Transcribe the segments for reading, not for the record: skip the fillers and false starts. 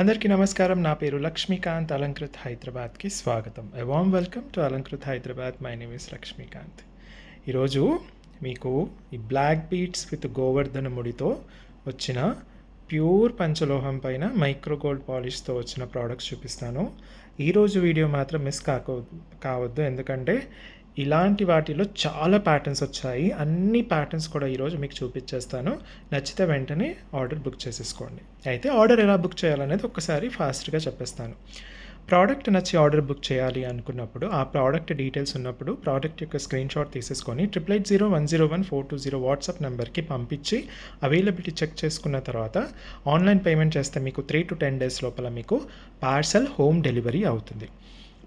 అందరికీ నమస్కారం. నా పేరు లక్ష్మీకాంత్. అలంకృత్ హైదరాబాద్కి స్వాగతం. A warm welcome to Alankrit Hyderabad. My name is Lakshmikant. ఈరోజు మీకు ఈ బ్లాక్ బీట్స్ విత్ గోవర్ధన ముడితో వచ్చిన ప్యూర్ పంచలోహం పైన మైక్రో గోల్డ్ పాలిష్తో వచ్చిన ప్రోడక్ట్స్ చూపిస్తాను. ఈరోజు వీడియో మాత్రం మిస్ కావద్దు, ఎందుకంటే ఇలాంటి వాటిలో చాలా ప్యాటర్న్స్ వచ్చాయి. అన్ని ప్యాటర్న్స్ కూడా ఈరోజు మీకు చూపించేస్తాను. నచ్చితే వెంటనే ఆర్డర్ బుక్ చేసేసుకోండి. అయితే ఆర్డర్ ఎలా బుక్ చేయాలనేది ఒక్కసారి ఫాస్ట్గా చెప్పేస్తాను. ప్రోడక్ట్ నచ్చి ఆర్డర్ బుక్ చేయాలి అనుకున్నప్పుడు, ఆ ప్రోడక్ట్ డీటెయిల్స్ ఉన్నప్పుడు ప్రోడక్ట్ యొక్క స్క్రీన్ షాట్ తీసేసుకొని 8801011420 వాట్సాప్ నెంబర్కి పంపించి అవైలబిలిటీ చెక్ చేసుకున్న తర్వాత ఆన్లైన్ పేమెంట్ చేస్తే మీకు 3 to 10 days లోపల మీకు పార్సల్ హోమ్ డెలివరీ అవుతుంది.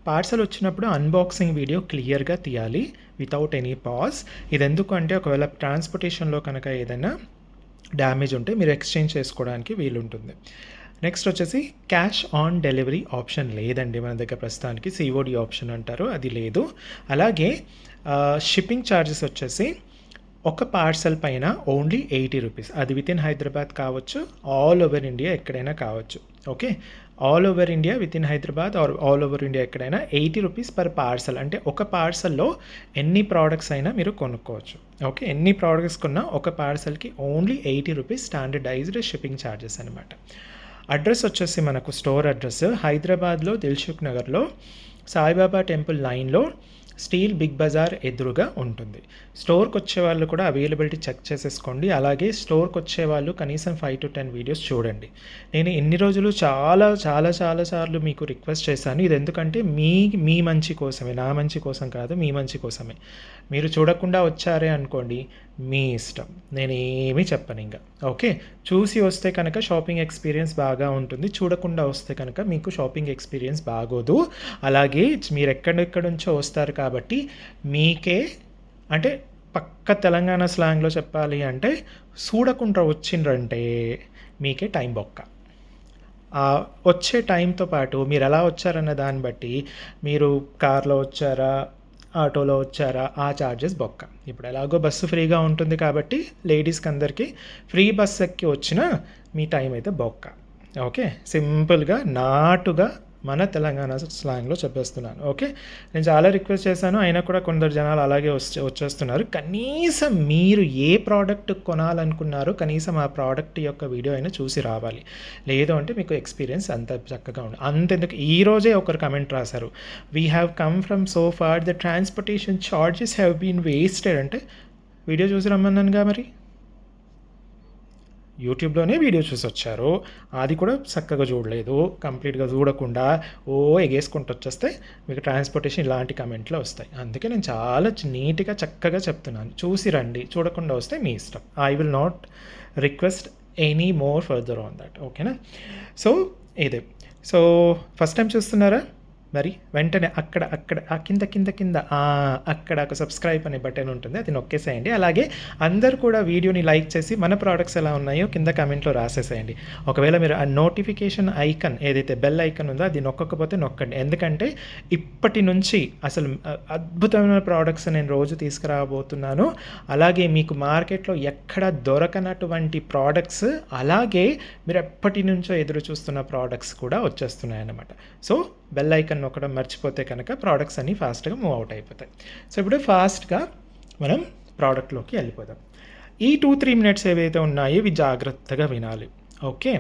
పార్సల్ వచ్చినప్పుడు అన్బాక్సింగ్ వీడియో క్లియర్గా తీయాలి, వితౌట్ ఎనీ పాజ్. ఇది ఎందుకంటే ఒకవేళ ట్రాన్స్పోర్టేషన్లో కనుక ఏదైనా డ్యామేజ్ ఉంటే మీరు ఎక్స్చేంజ్ చేసుకోవడానికి వీలుంటుంది. నెక్స్ట్ వచ్చేసి క్యాష్ ఆన్ డెలివరీ ఆప్షన్ లేదండి మన దగ్గర ప్రస్తుతానికి. సిఓడి ఆప్షన్ అంటారు, అది లేదు. అలాగే షిప్పింగ్ ఛార్జెస్ వచ్చేసి ఒక పార్సల్ పైన ఓన్లీ 80 రూపీస్. అది వితిన్ హైదరాబాద్ కావచ్చు, ఆల్ ఓవర్ ఇండియా ఎక్కడైనా కావచ్చు. Okay, all over India within Hyderabad or all over India ఎక్కడైనా 80 రూపీస్ పర్ పార్సల్. అంటే ఒక పార్సల్లో ఎన్ని ప్రోడక్ట్స్ అయినా మీరు కొనుక్కోవచ్చు. ఓకే, ఎన్ని ప్రోడక్ట్స్ కొన్నా ఒక పార్సల్కి only 80 rupees standardized shipping charges అనమాట. అడ్రస్ వచ్చేసి మనకు స్టోర్ అడ్రస్ హైదరాబాద్లో దిల్సుఖ్ నగర్లో సాయిబాబా టెంపుల్ లైన్లో స్టీల్ బిగ్ బజార్ ఎదురుగా ఉంటుంది. స్టోర్కి వచ్చే వాళ్ళు కూడా అవైలబిలిటీ చెక్ చేసేసుకోండి. అలాగే స్టోర్కి వచ్చే వాళ్ళు కనీసం 5 to 10 వీడియోస్ చూడండి. నేను ఎన్ని రోజులు చాలా చాలా చాలా సార్లు మీకు రిక్వెస్ట్ చేశాను. ఇది ఎందుకంటే మీ మంచి కోసమే, నా మంచి కోసం కాదు, మీ మంచి కోసమే. మీరు చూడకుండా వచ్చారే అనుకోండి, మీ ఇష్టం, నేనేమీ చెప్పను ఇంకా. ఓకే, చూసి వస్తే కనుక షాపింగ్ ఎక్స్పీరియన్స్ బాగా ఉంటుంది, చూడకుండా వస్తే కనుక మీకు షాపింగ్ ఎక్స్పీరియన్స్ బాగోదు. అలాగే మీరు ఎక్కడెక్కడ నుంచో వస్తారు కాబట్టి మీకే, అంటే పక్క తెలంగాణ స్లాంగ్లో చెప్పాలి అంటే, చూడకుండా వచ్చిండ్రంటే మీకే టైం బొక్క. వచ్చే టైంతో పాటు మీరు ఎలా వచ్చారన్న దాన్ని బట్టి, మీరు కార్లో వచ్చారా, ఆటోలో వచ్చారా, ఆ ఛార్జెస్ బొక్క. ఇప్పుడు ఎలాగో బస్సు ఫ్రీగా ఉంటుంది కాబట్టి లేడీస్కి అందరికీ ఫ్రీ బస్ ఎక్కి వచ్చినా మీ టైం అయితే బొక్క. ఓకే, సింపుల్గా నాటుగా మన తెలంగాణ స్లాంగ్లో చెప్పేస్తున్నాను. ఓకే, నేను చాలా రిక్వెస్ట్ చేశాను, అయినా కూడా కొందరు జనాలు అలాగే వచ్చేస్తున్నారు. కనీసం మీరు ఏ ప్రోడక్ట్ కొనాలనుకున్నారో కనీసం ఆ ప్రోడక్ట్ యొక్క వీడియో అయినా చూసి రావాలి. లేదు అంటే మీకు ఎక్స్పీరియన్స్ అంత చక్కగా ఉంది. అంతెందుకు, ఈరోజే ఒకరు కమెంట్ రాశారు, we have come from so far, the transportation charges have been wasted. అంటే వీడియో చూసి రమ్మన్నానుగా, మరి యూట్యూబ్లోనే వీడియో చూసి వచ్చారు, అది కూడా చక్కగా చూడలేదు. కంప్లీట్గా చూడకుండా ఎగేసుకుంటూ వచ్చేస్తే మీకు ట్రాన్స్పోర్టేషన్ ఇలాంటి కమెంట్లు వస్తాయి. అందుకే నేను చాలా నీట్గా చక్కగా చెప్తున్నాను, చూసి రండి, చూడకుండా వస్తే మీ ఇష్టం. I will not request any more further on that. ఓకేనా? సో ఇదే. సో ఫస్ట్ టైం చూస్తున్నారా? మరి వెంటనే అక్కడ ఆ కింద అక్కడ ఒక సబ్స్క్రైబ్ అనే బటన్ ఉంటుంది, అది నొక్కేసేయండి. అలాగే అందరూ కూడా వీడియోని లైక్ చేసి మన ప్రోడక్ట్స్ ఎలా ఉన్నాయో కింద కామెంట్లో రాసేసేయండి. ఒకవేళ మీరు ఆ నోటిఫికేషన్ ఐకన్, ఏదైతే బెల్ ఐకన్ ఉందో అది నొక్కకపోతే నొక్కండి. ఎందుకంటే ఇప్పటి నుంచి అసలు అద్భుతమైన ప్రోడక్ట్స్ నేను రోజు తీసుకురాబోతున్నాను. అలాగే మీకు మార్కెట్లో ఎక్కడ దొరకనటువంటి ప్రోడక్ట్స్, అలాగే మీరు ఎప్పటి నుంచో ఎదురు చూస్తున్న ప్రోడక్ట్స్ కూడా వచ్చేస్తున్నాయి అన్నమాట. సో బెల్ ఐకన్ నొక్కడం మర్చిపోతే కనుక ప్రోడక్ట్స్ అన్నీ ఫాస్ట్గా మూవ్ అవుట్ అయిపోతాయి. సో ఇప్పుడు ఫాస్ట్గా మనం ప్రోడక్ట్లోకి వెళ్ళిపోదాం. ఈ 2-3 మినిట్స్ ఏవైతే ఉన్నాయో ఇవి జాగ్రత్తగా వినాలి. ఓకే,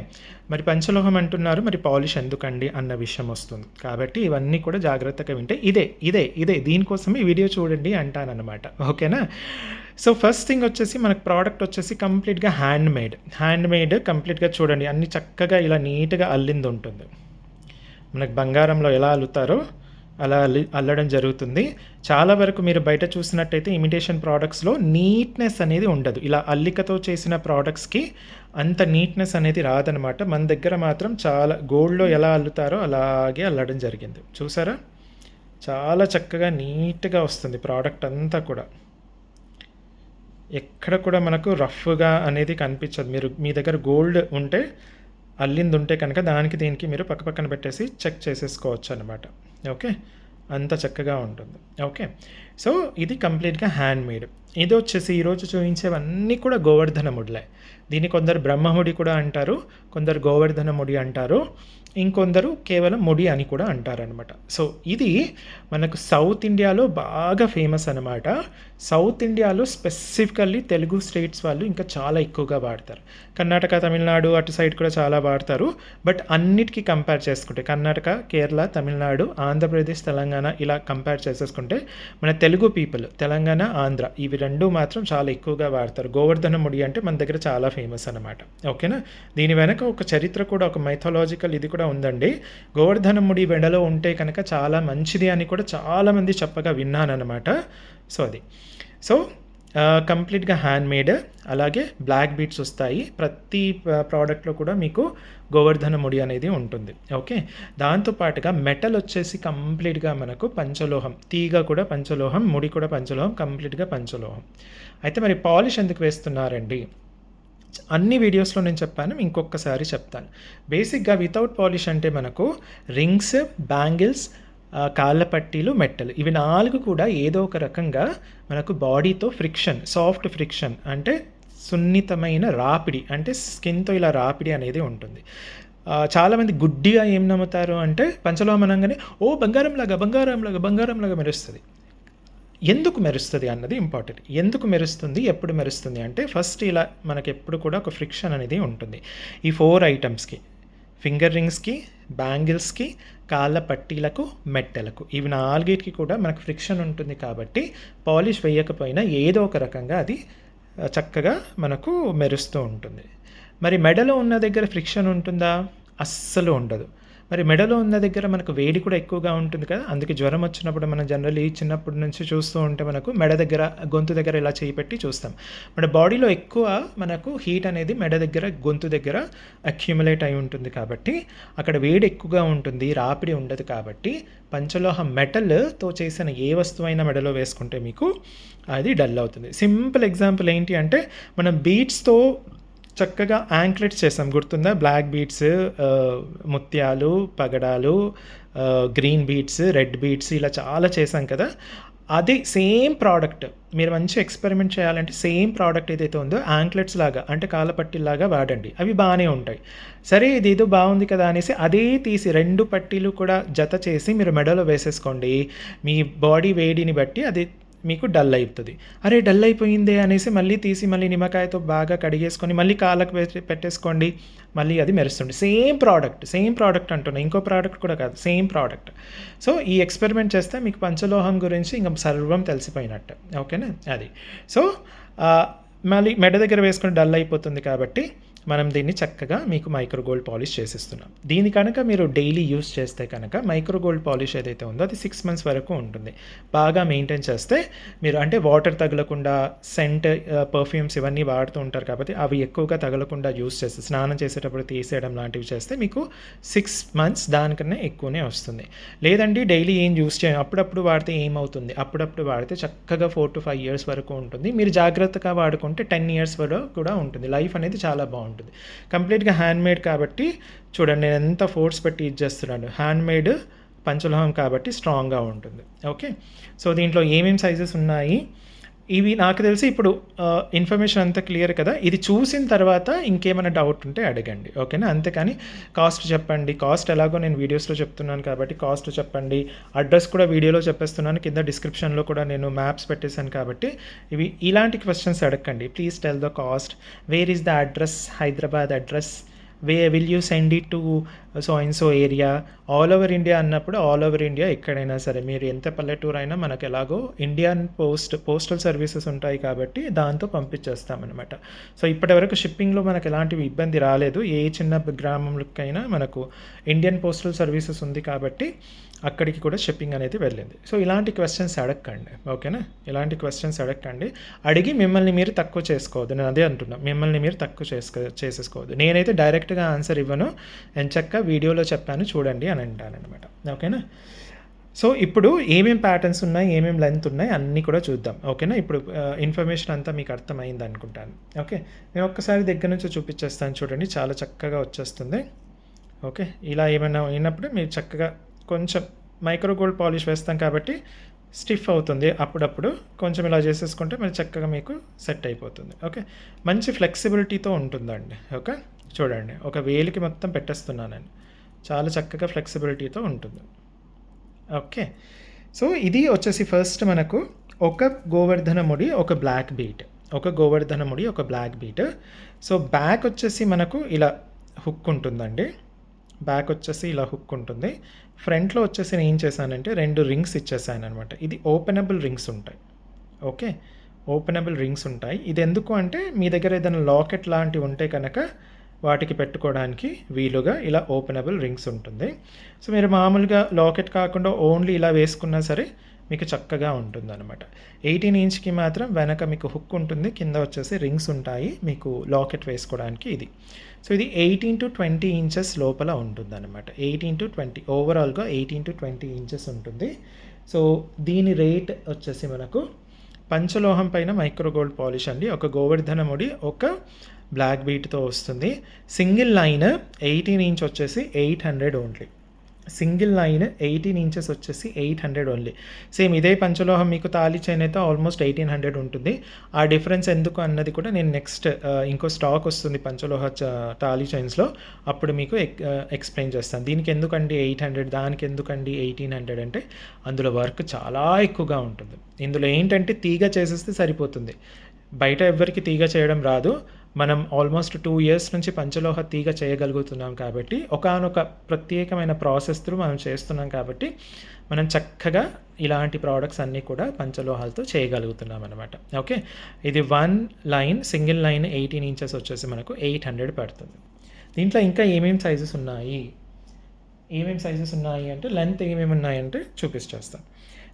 మరి పంచలోహం అంటున్నారు, మరి పాలిష్ ఎందుకండి అన్న విషయం వస్తుంది. కాబట్టి ఇవన్నీ కూడా జాగ్రత్తగా వింటే ఇదే దీనికోసమే ఈ వీడియో చూడండి అంటానన్నమాట. ఓకేనా? సో ఫస్ట్ థింగ్ వచ్చేసి మనకు ప్రోడక్ట్ వచ్చేసి కంప్లీట్గా హ్యాండ్ మేడ్ కంప్లీట్గా చూడండి, అన్ని చక్కగా ఇలా నీట్గా అల్లింది ఉంటుంది. మనకు బంగారంలో ఎలా అల్లుతారో అలా అల్లడం జరుగుతుంది. చాలా వరకు మీరు బయట చూసినట్టయితే ఇమిటేషన్ ప్రోడక్ట్స్లో నీట్నెస్ అనేది ఉండదు. ఇలా అల్లికతో చేసిన ప్రోడక్ట్స్కి అంత నీట్నెస్ అనేది రాదనమాట. మన దగ్గర మాత్రం చాలా గోల్డ్లో ఎలా అల్లుతారో అలాగే అల్లడం జరిగింది. చూసారా? చాలా చక్కగా నీట్గా వస్తుంది ప్రోడక్ట్ అంతా కూడా. ఎక్కడ కూడా మనకు రఫ్గా అనేది కనిపించదు. మీ దగ్గర గోల్డ్ ఉంటే, అల్లింది ఉంటే కనుక దానికి దీనికి మీరు పక్కన పెట్టేసి చెక్ చేసేసుకోవచ్చు అనమాట. ఓకే, అంత చక్కగా ఉంటుంది. ఓకే, సో ఇది కంప్లీట్గా హ్యాండ్ మేడ్. ఇది వచ్చేసి ఈరోజు చూపించేవన్నీ కూడా గోవర్ధన ముడిలే. దీన్ని కొందరు బ్రహ్మముడి కూడా అంటారు, కొందరు గోవర్ధన ముడి అంటారు, ఇంకొందరు కేవలం ముడి అని కూడా అంటారనమాట. సో ఇది మనకు సౌత్ ఇండియాలో బాగా ఫేమస్ అనమాట. సౌత్ ఇండియాలో స్పెసిఫికల్లీ తెలుగు స్టేట్స్ వాళ్ళు ఇంకా చాలా ఎక్కువగా వాడతారు. కర్ణాటక, తమిళనాడు అటు సైడ్ కూడా చాలా వాడతారు. బట్ అన్నిటికీ కంపేర్ చేసుకుంటే కర్ణాటక, కేరళ, తమిళనాడు, ఆంధ్రప్రదేశ్, తెలంగాణ ఇలా కంపేర్ చేసేసుకుంటే మన తెలుగు పీపుల్ తెలంగాణ, ఆంధ్ర ఇవి రెండు మాత్రం చాలా ఎక్కువగా వాడతారు. గోవర్ధన ముడి అంటే మన దగ్గర చాలా ఫేమస్ అనమాట. ఓకేనా. దీని వెనక ఒక చరిత్ర కూడా, ఒక మైథాలజికల్ ఇది కూడా ఉందండి. గోవర్ధన ముడి వెండలో ఉంటే కనుక చాలా మంచిది అని కూడా చాలామంది చెప్పగా విన్నానమాట. సో అది కంప్లీట్గా హ్యాండ్ మేడ్. అలాగే బ్లాక్ బీడ్స్ వస్తాయి ప్రతి ప్రోడక్ట్లో కూడా మీకు గోవర్ధన ముడి అనేది ఉంటుంది. ఓకే. దాంతోపాటుగా మెటల్ వచ్చేసి కంప్లీట్గా మనకు పంచలోహం, తీగ కూడా పంచలోహం, ముడి కూడా పంచలోహం, కంప్లీట్గా పంచలోహం. అయితే మరి పాలిష్ ఎందుకు వేస్తున్నారండి? అన్ని వీడియోస్లో నేను చెప్పాను, ఇంకొకసారి చెప్తాను. బేసిక్గా వితౌట్ పాలిష్ అంటే మనకు రింగ్స్, బ్యాంగిల్స్, కాళ్ళ పట్టీలు, మెట్టలు ఇవి 4 కూడా ఏదో ఒక రకంగా మనకు బాడీతో ఫ్రిక్షన్, సాఫ్ట్ ఫ్రిక్షన్ అంటే సున్నితమైన రాపిడి, అంటే స్కిన్తో ఇలా రాపిడి అనేది ఉంటుంది. చాలామంది గుడ్డిగా ఏం నమ్ముతారు అంటే పంచలోహం అనగానే బంగారంలాగా మెరుస్తుంది. ఎందుకు మెరుస్తుంది అన్నది ఇంపార్టెంట్. ఎందుకు మెరుస్తుంది, ఎప్పుడు మెరుస్తుంది అంటే ఫస్ట్ ఇలా మనకి ఎప్పుడు కూడా ఒక ఫ్రిక్షన్ అనేది ఉంటుంది. ఈ 4 ఐటమ్స్కి, ఫింగర్ రింగ్స్కి, బ్యాంగిల్స్కి, కాళ్ళ పట్టీలకు, మెట్టెలకు ఇవి 4కి కూడా మనకు ఫ్రిక్షన్ ఉంటుంది. కాబట్టి పాలిష్ వేయకపోయినా ఏదో ఒక రకంగా అది చక్కగా మనకు మెరుస్తూ ఉంటుంది. మరి మెడలో ఉన్న దగ్గర ఫ్రిక్షన్ ఉంటుందా? అస్సలు ఉండదు. మరి మెడలో ఉన్న దగ్గర మనకు వేడి కూడా ఎక్కువగా ఉంటుంది కదా. అందుకే జ్వరం వచ్చినప్పుడు మనం జనరల్లీ చిన్నప్పటి నుంచి చూస్తూ ఉంటే మనకు మెడ దగ్గర, గొంతు దగ్గర ఇలా చేయి పెట్టి చూస్తాం. మన బాడీలో ఎక్కువ మనకు హీట్ అనేది మెడ దగ్గర, గొంతు దగ్గర అక్యుములేట్ అయి ఉంటుంది. కాబట్టి అక్కడ వేడి ఎక్కువగా ఉంటుంది, రాపిడి ఉండదు. కాబట్టి పంచలోహం మెటల్తో చేసిన ఏ వస్తువైనా మెడలో వేసుకుంటే మీకు అది డల్ అవుతుంది. సింపుల్ ఎగ్జాంపుల్ ఏంటి అంటే మనం బీడ్స్తో చక్కగా యాంక్లెట్స్ చేసాం, గుర్తుందా? బ్లాక్ బీడ్స్, ముత్యాలు, పగడాలు, గ్రీన్ బీడ్స్, రెడ్ బీడ్స్ ఇలా చాలా చేసాం కదా. అది సేమ్ ప్రోడక్ట్ మీరు మంచి ఎక్స్పెరిమెంట్ చేయాలంటే సేమ్ ప్రోడక్ట్ ఏదైతే ఉందో యాంక్లెట్స్ లాగా అంటే కాళ్ళపట్టీలాగా వాడండి, అవి బాగానే ఉంటాయి. సరే ఇది ఏదో బాగుంది కదా అనేసి అదే తీసి 2 పట్టీలు కూడా జత చేసి మీరు మెడలో వేసేసుకోండి. మీ బాడీ వేడిని బట్టి అది మీకు డల్ అవుతుంది. అరే డల్ అయిపోయిందే అనేసి మళ్ళీ తీసి మళ్ళీ నిమ్మకాయతో బాగా కడిగేసుకొని మళ్ళీ కాళ్ళకు పెట్టేసుకోండి, మళ్ళీ అది మెరుస్తుంది. సేమ్ ప్రోడక్ట్ అంటున్నా, ఇంకో ప్రోడక్ట్ కూడా కాదు, సేమ్ ప్రోడక్ట్. సో ఈ ఎక్స్పెరిమెంట్ చేస్తే మీకు పంచలోహం గురించి ఇంకా సర్వం తెలిసిపోయినట్టు. ఓకేనా. అది సో మళ్ళీ మెడ దగ్గర వేసుకొని డల్ అయిపోతుంది కాబట్టి మనం దీన్ని చక్కగా మీకు మైక్రో గోల్డ్ పాలిష్ చేసిస్తున్నాం. దీని కనుక మీరు డైలీ యూస్ చేస్తే కనుక మైక్రో గోల్డ్ పాలిష్ ఏదైతే ఉందో అది 6 months వరకు ఉంటుంది. బాగా మెయింటైన్ చేస్తే మీరు, అంటే వాటర్ తగలకుండా, సెంట్, పర్ఫ్యూమ్స్ ఇవన్నీ వాడుతూ ఉంటారు కాబట్టి అవి ఎక్కువగా తగలకుండా యూస్ చేస్తే, స్నానం చేసేటప్పుడు తీసేయడం లాంటివి చేస్తే మీకు 6 months దానికన్నా ఎక్కువనే వస్తుంది. లేదండి డైలీ ఏం యూస్ చేయం, అప్పుడప్పుడు వాడితే ఏమవుతుంది, అప్పుడప్పుడు వాడితే చక్కగా 4 to 5 years వరకు ఉంటుంది. మీరు జాగ్రత్తగా వాడుకుంటే 10 years వరకు కూడా ఉంటుంది. లైఫ్ అనేది చాలా బాగుంటుంది. కంప్లీట్గా హ్యాండ్మేడ్ కాబట్టి చూడండి నేను ఎంత ఫోర్స్ పెట్టి యూజ్ చేస్తున్నాను. హ్యాండ్మేడ్ పంచలోహం కాబట్టి స్ట్రాంగ్గా ఉంటుంది. ఓకే. సో దీంట్లో ఏమేమి సైజెస్ ఉన్నాయి ఇవి నాకు తెలిసి ఇప్పుడు ఇన్ఫర్మేషన్ అంతా క్లియర్ కదా. ఇది చూసిన తర్వాత ఇంకేమైనా డౌట్ ఉంటే అడగండి. ఓకేనా. అంతేకాని కాస్ట్ చెప్పండి, కాస్ట్ ఎలాగో నేను వీడియోస్లో చెప్తున్నాను కాబట్టి కాస్ట్ చెప్పండి, అడ్రస్ కూడా వీడియోలో చెప్పేస్తున్నాను, కింద డిస్క్రిప్షన్లో కూడా నేను మ్యాప్స్ పెట్టేశాను కాబట్టి ఇవి ఇలాంటి క్వశ్చన్స్ అడగండి. Please tell the cost, where is the address, Hyderabad address, will you send it to so and so area, all over India అన్నప్పుడు ఆల్ ఓవర్ ఇండియా ఎక్కడైనా సరే మీరు ఎంత పల్లెటూరు అయినా మనకు ఎలాగో ఇండియన్ పోస్టల్ సర్వీసెస్ ఉంటాయి కాబట్టి దాంతో పంపించేస్తామన్నమాట. సో ఇప్పటివరకు షిప్పింగ్లో మనకు ఎలాంటివి ఇబ్బంది రాలేదు. ఏ చిన్న గ్రామంకైనా మనకు ఇండియన్ పోస్టల్ సర్వీసెస్ ఉంది కాబట్టి అక్కడికి కూడా షిప్పింగ్ అనేది వెళ్ళింది. సో ఇలాంటి క్వశ్చన్స్ అడగండి. ఓకేనా. ఇలాంటి క్వశ్చన్స్ అడగండి, అడిగి మిమ్మల్ని మీరు తక్కువ చేసుకోవద్దు. నేను అదే అంటున్నా, మిమ్మల్ని మీరు తక్కువ చేసేసుకోవద్దు. నేనైతే డైరెక్ట్గా ఆన్సర్ ఇవ్వను, ఎంచక్క వీడియోలో చెప్పాను చూడండి అని అంటాను అనమాట. ఓకేనా. సో ఇప్పుడు ఏమేమి ప్యాటర్న్స్ ఉన్నాయి, ఏమేమి లెంత్ ఉన్నాయి అన్నీ కూడా చూద్దాం. ఓకేనా. ఇప్పుడు ఇన్ఫర్మేషన్ అంతా మీకు అర్థమైంది అనుకుంటాను. ఓకే. నేను ఒక్కసారి దగ్గర నుంచి చూపించేస్తాను చూడండి, చాలా చక్కగా వచ్చేస్తుంది. ఓకే. ఇలా ఏమైనా అయినప్పుడు మీరు చక్కగా కొంచెం మైక్రో గోల్డ్ పాలిష్ వేస్తాం కాబట్టి స్టిఫ్ అవుతుంది. అప్పుడప్పుడు కొంచెం ఇలా చేసేసుకుంటే మరి చక్కగా మీకు సెట్ అయిపోతుంది. ఓకే. మంచి ఫ్లెక్సిబిలిటీతో ఉంటుందండి. ఓకే. చూడండి ఒక వేలికి మొత్తం పెట్టేస్తున్నానండి. చాలా చక్కగా ఫ్లెక్సిబిలిటీతో ఉంటుంది. ఓకే. సో ఇది వచ్చేసి ఫస్ట్ మనకు ఒక గోవర్ధన ముడి, ఒక బ్లాక్ బీట్. ఒక గోవర్ధన ముడి, ఒక బ్లాక్ బీట్. సో బ్యాక్ వచ్చేసి మనకు ఇలా హుక్ ఉంటుందండి. బ్యాక్ వచ్చేసి ఇలా హుక్ ఉంటుంది. ఫ్రంట్‌లో వచ్చేసి నేను ఏం చేశానంటే 2 రింగ్స్ ఇచ్చేసాననమాట. ఇది ఓపెనబుల్ రింగ్స్ ఉంటాయి. ఓకే. ఓపెనబుల్ రింగ్స్ ఉంటాయి. ఇది ఎందుకు అంటే మీ దగ్గర ఏదైనా లాకెట్ లాంటివి ఉంటే కనుక వాటికి పెట్టుకోవడానికి వీలుగా ఇలా ఓపెనబుల్ రింగ్స్ ఉంటుంది. సో మీరు మామూలుగా లాకెట్ కాకుండా ఓన్లీ ఇలా వేసుకున్నా సరే మీకు చక్కగా ఉంటుందన్నమాట. 18 ఇంచ్‌కి మాత్రం వెనక మీకు హుక్ ఉంటుంది. కింద వచ్చేసి రింగ్స్ ఉంటాయి మీకు లాకెట్ వేసుకోవడానికి ఇది. సో ఇది 18-20 ఇంచెస్ లోపల ఉంటుందన్నమాట. 18-20 ఓవరాల్‌గా 18-20 ఇంచెస్ ఉంటుంది. సో దీని రేట్ వచ్చేసి మనకు పంచలోహం పైన మైక్రో గోల్డ్ పాలిష్ అండి. ఒక గోవర్ధన ముడి, ఒక బ్లాక్ బీట్‌తో వస్తుంది. సింగిల్ లైన్ 18 ఇంచ్ వచ్చేసి 800 ఓన్లీ. సింగిల్ లైన్ 18 ఇంచెస్ వచ్చేసి 800 ఓన్లీ. సేమ్ ఇదే పంచలోహం మీకు తాళి చైన్ అయితే ఆల్మోస్ట్ 1800 ఉంటుంది. ఆ డిఫరెన్స్ ఎందుకు అన్నది కూడా నేను నెక్స్ట్ ఇంకో స్టాక్ వస్తుంది పంచలోహ తాళి చైన్స్‌లో, అప్పుడు మీకు ఎక్స్‌ప్లెయిన్ చేస్తాను. దీనికి ఎందుకండి 800, దానికి ఎందుకండి 1800 అంటే అందులో వర్క్ చాలా ఎక్కువగా ఉంటుంది. ఇందులో ఏంటంటే తీగ చేసేస్తే సరిపోతుంది. బయట ఎవ్వరికి తీగ చేయడం రాదు. మనం ఆల్మోస్ట్ 2 ఇయర్స్ నుంచి పంచలోహ తీగ చేయగలుగుతున్నాం కాబట్టి, ఒకానొక ప్రత్యేకమైన ప్రాసెస్ త్రూ మనం చేస్తున్నాం కాబట్టి, మనం చక్కగా ఇలాంటి ప్రోడక్ట్స్ అన్నీ కూడా పంచలోహాలతో చేయగలుగుతున్నాం అనమాట. ఓకే. ఇది 1 లైన్, సింగిల్ లైన్ 18 ఇంచెస్ వచ్చేసి మనకు 800 పడుతుంది. దీంట్లో ఇంకా ఏమేమి సైజెస్ ఉన్నాయి అంటే లెంత్ ఏమేమి ఉన్నాయంటే చూపించేస్తాను.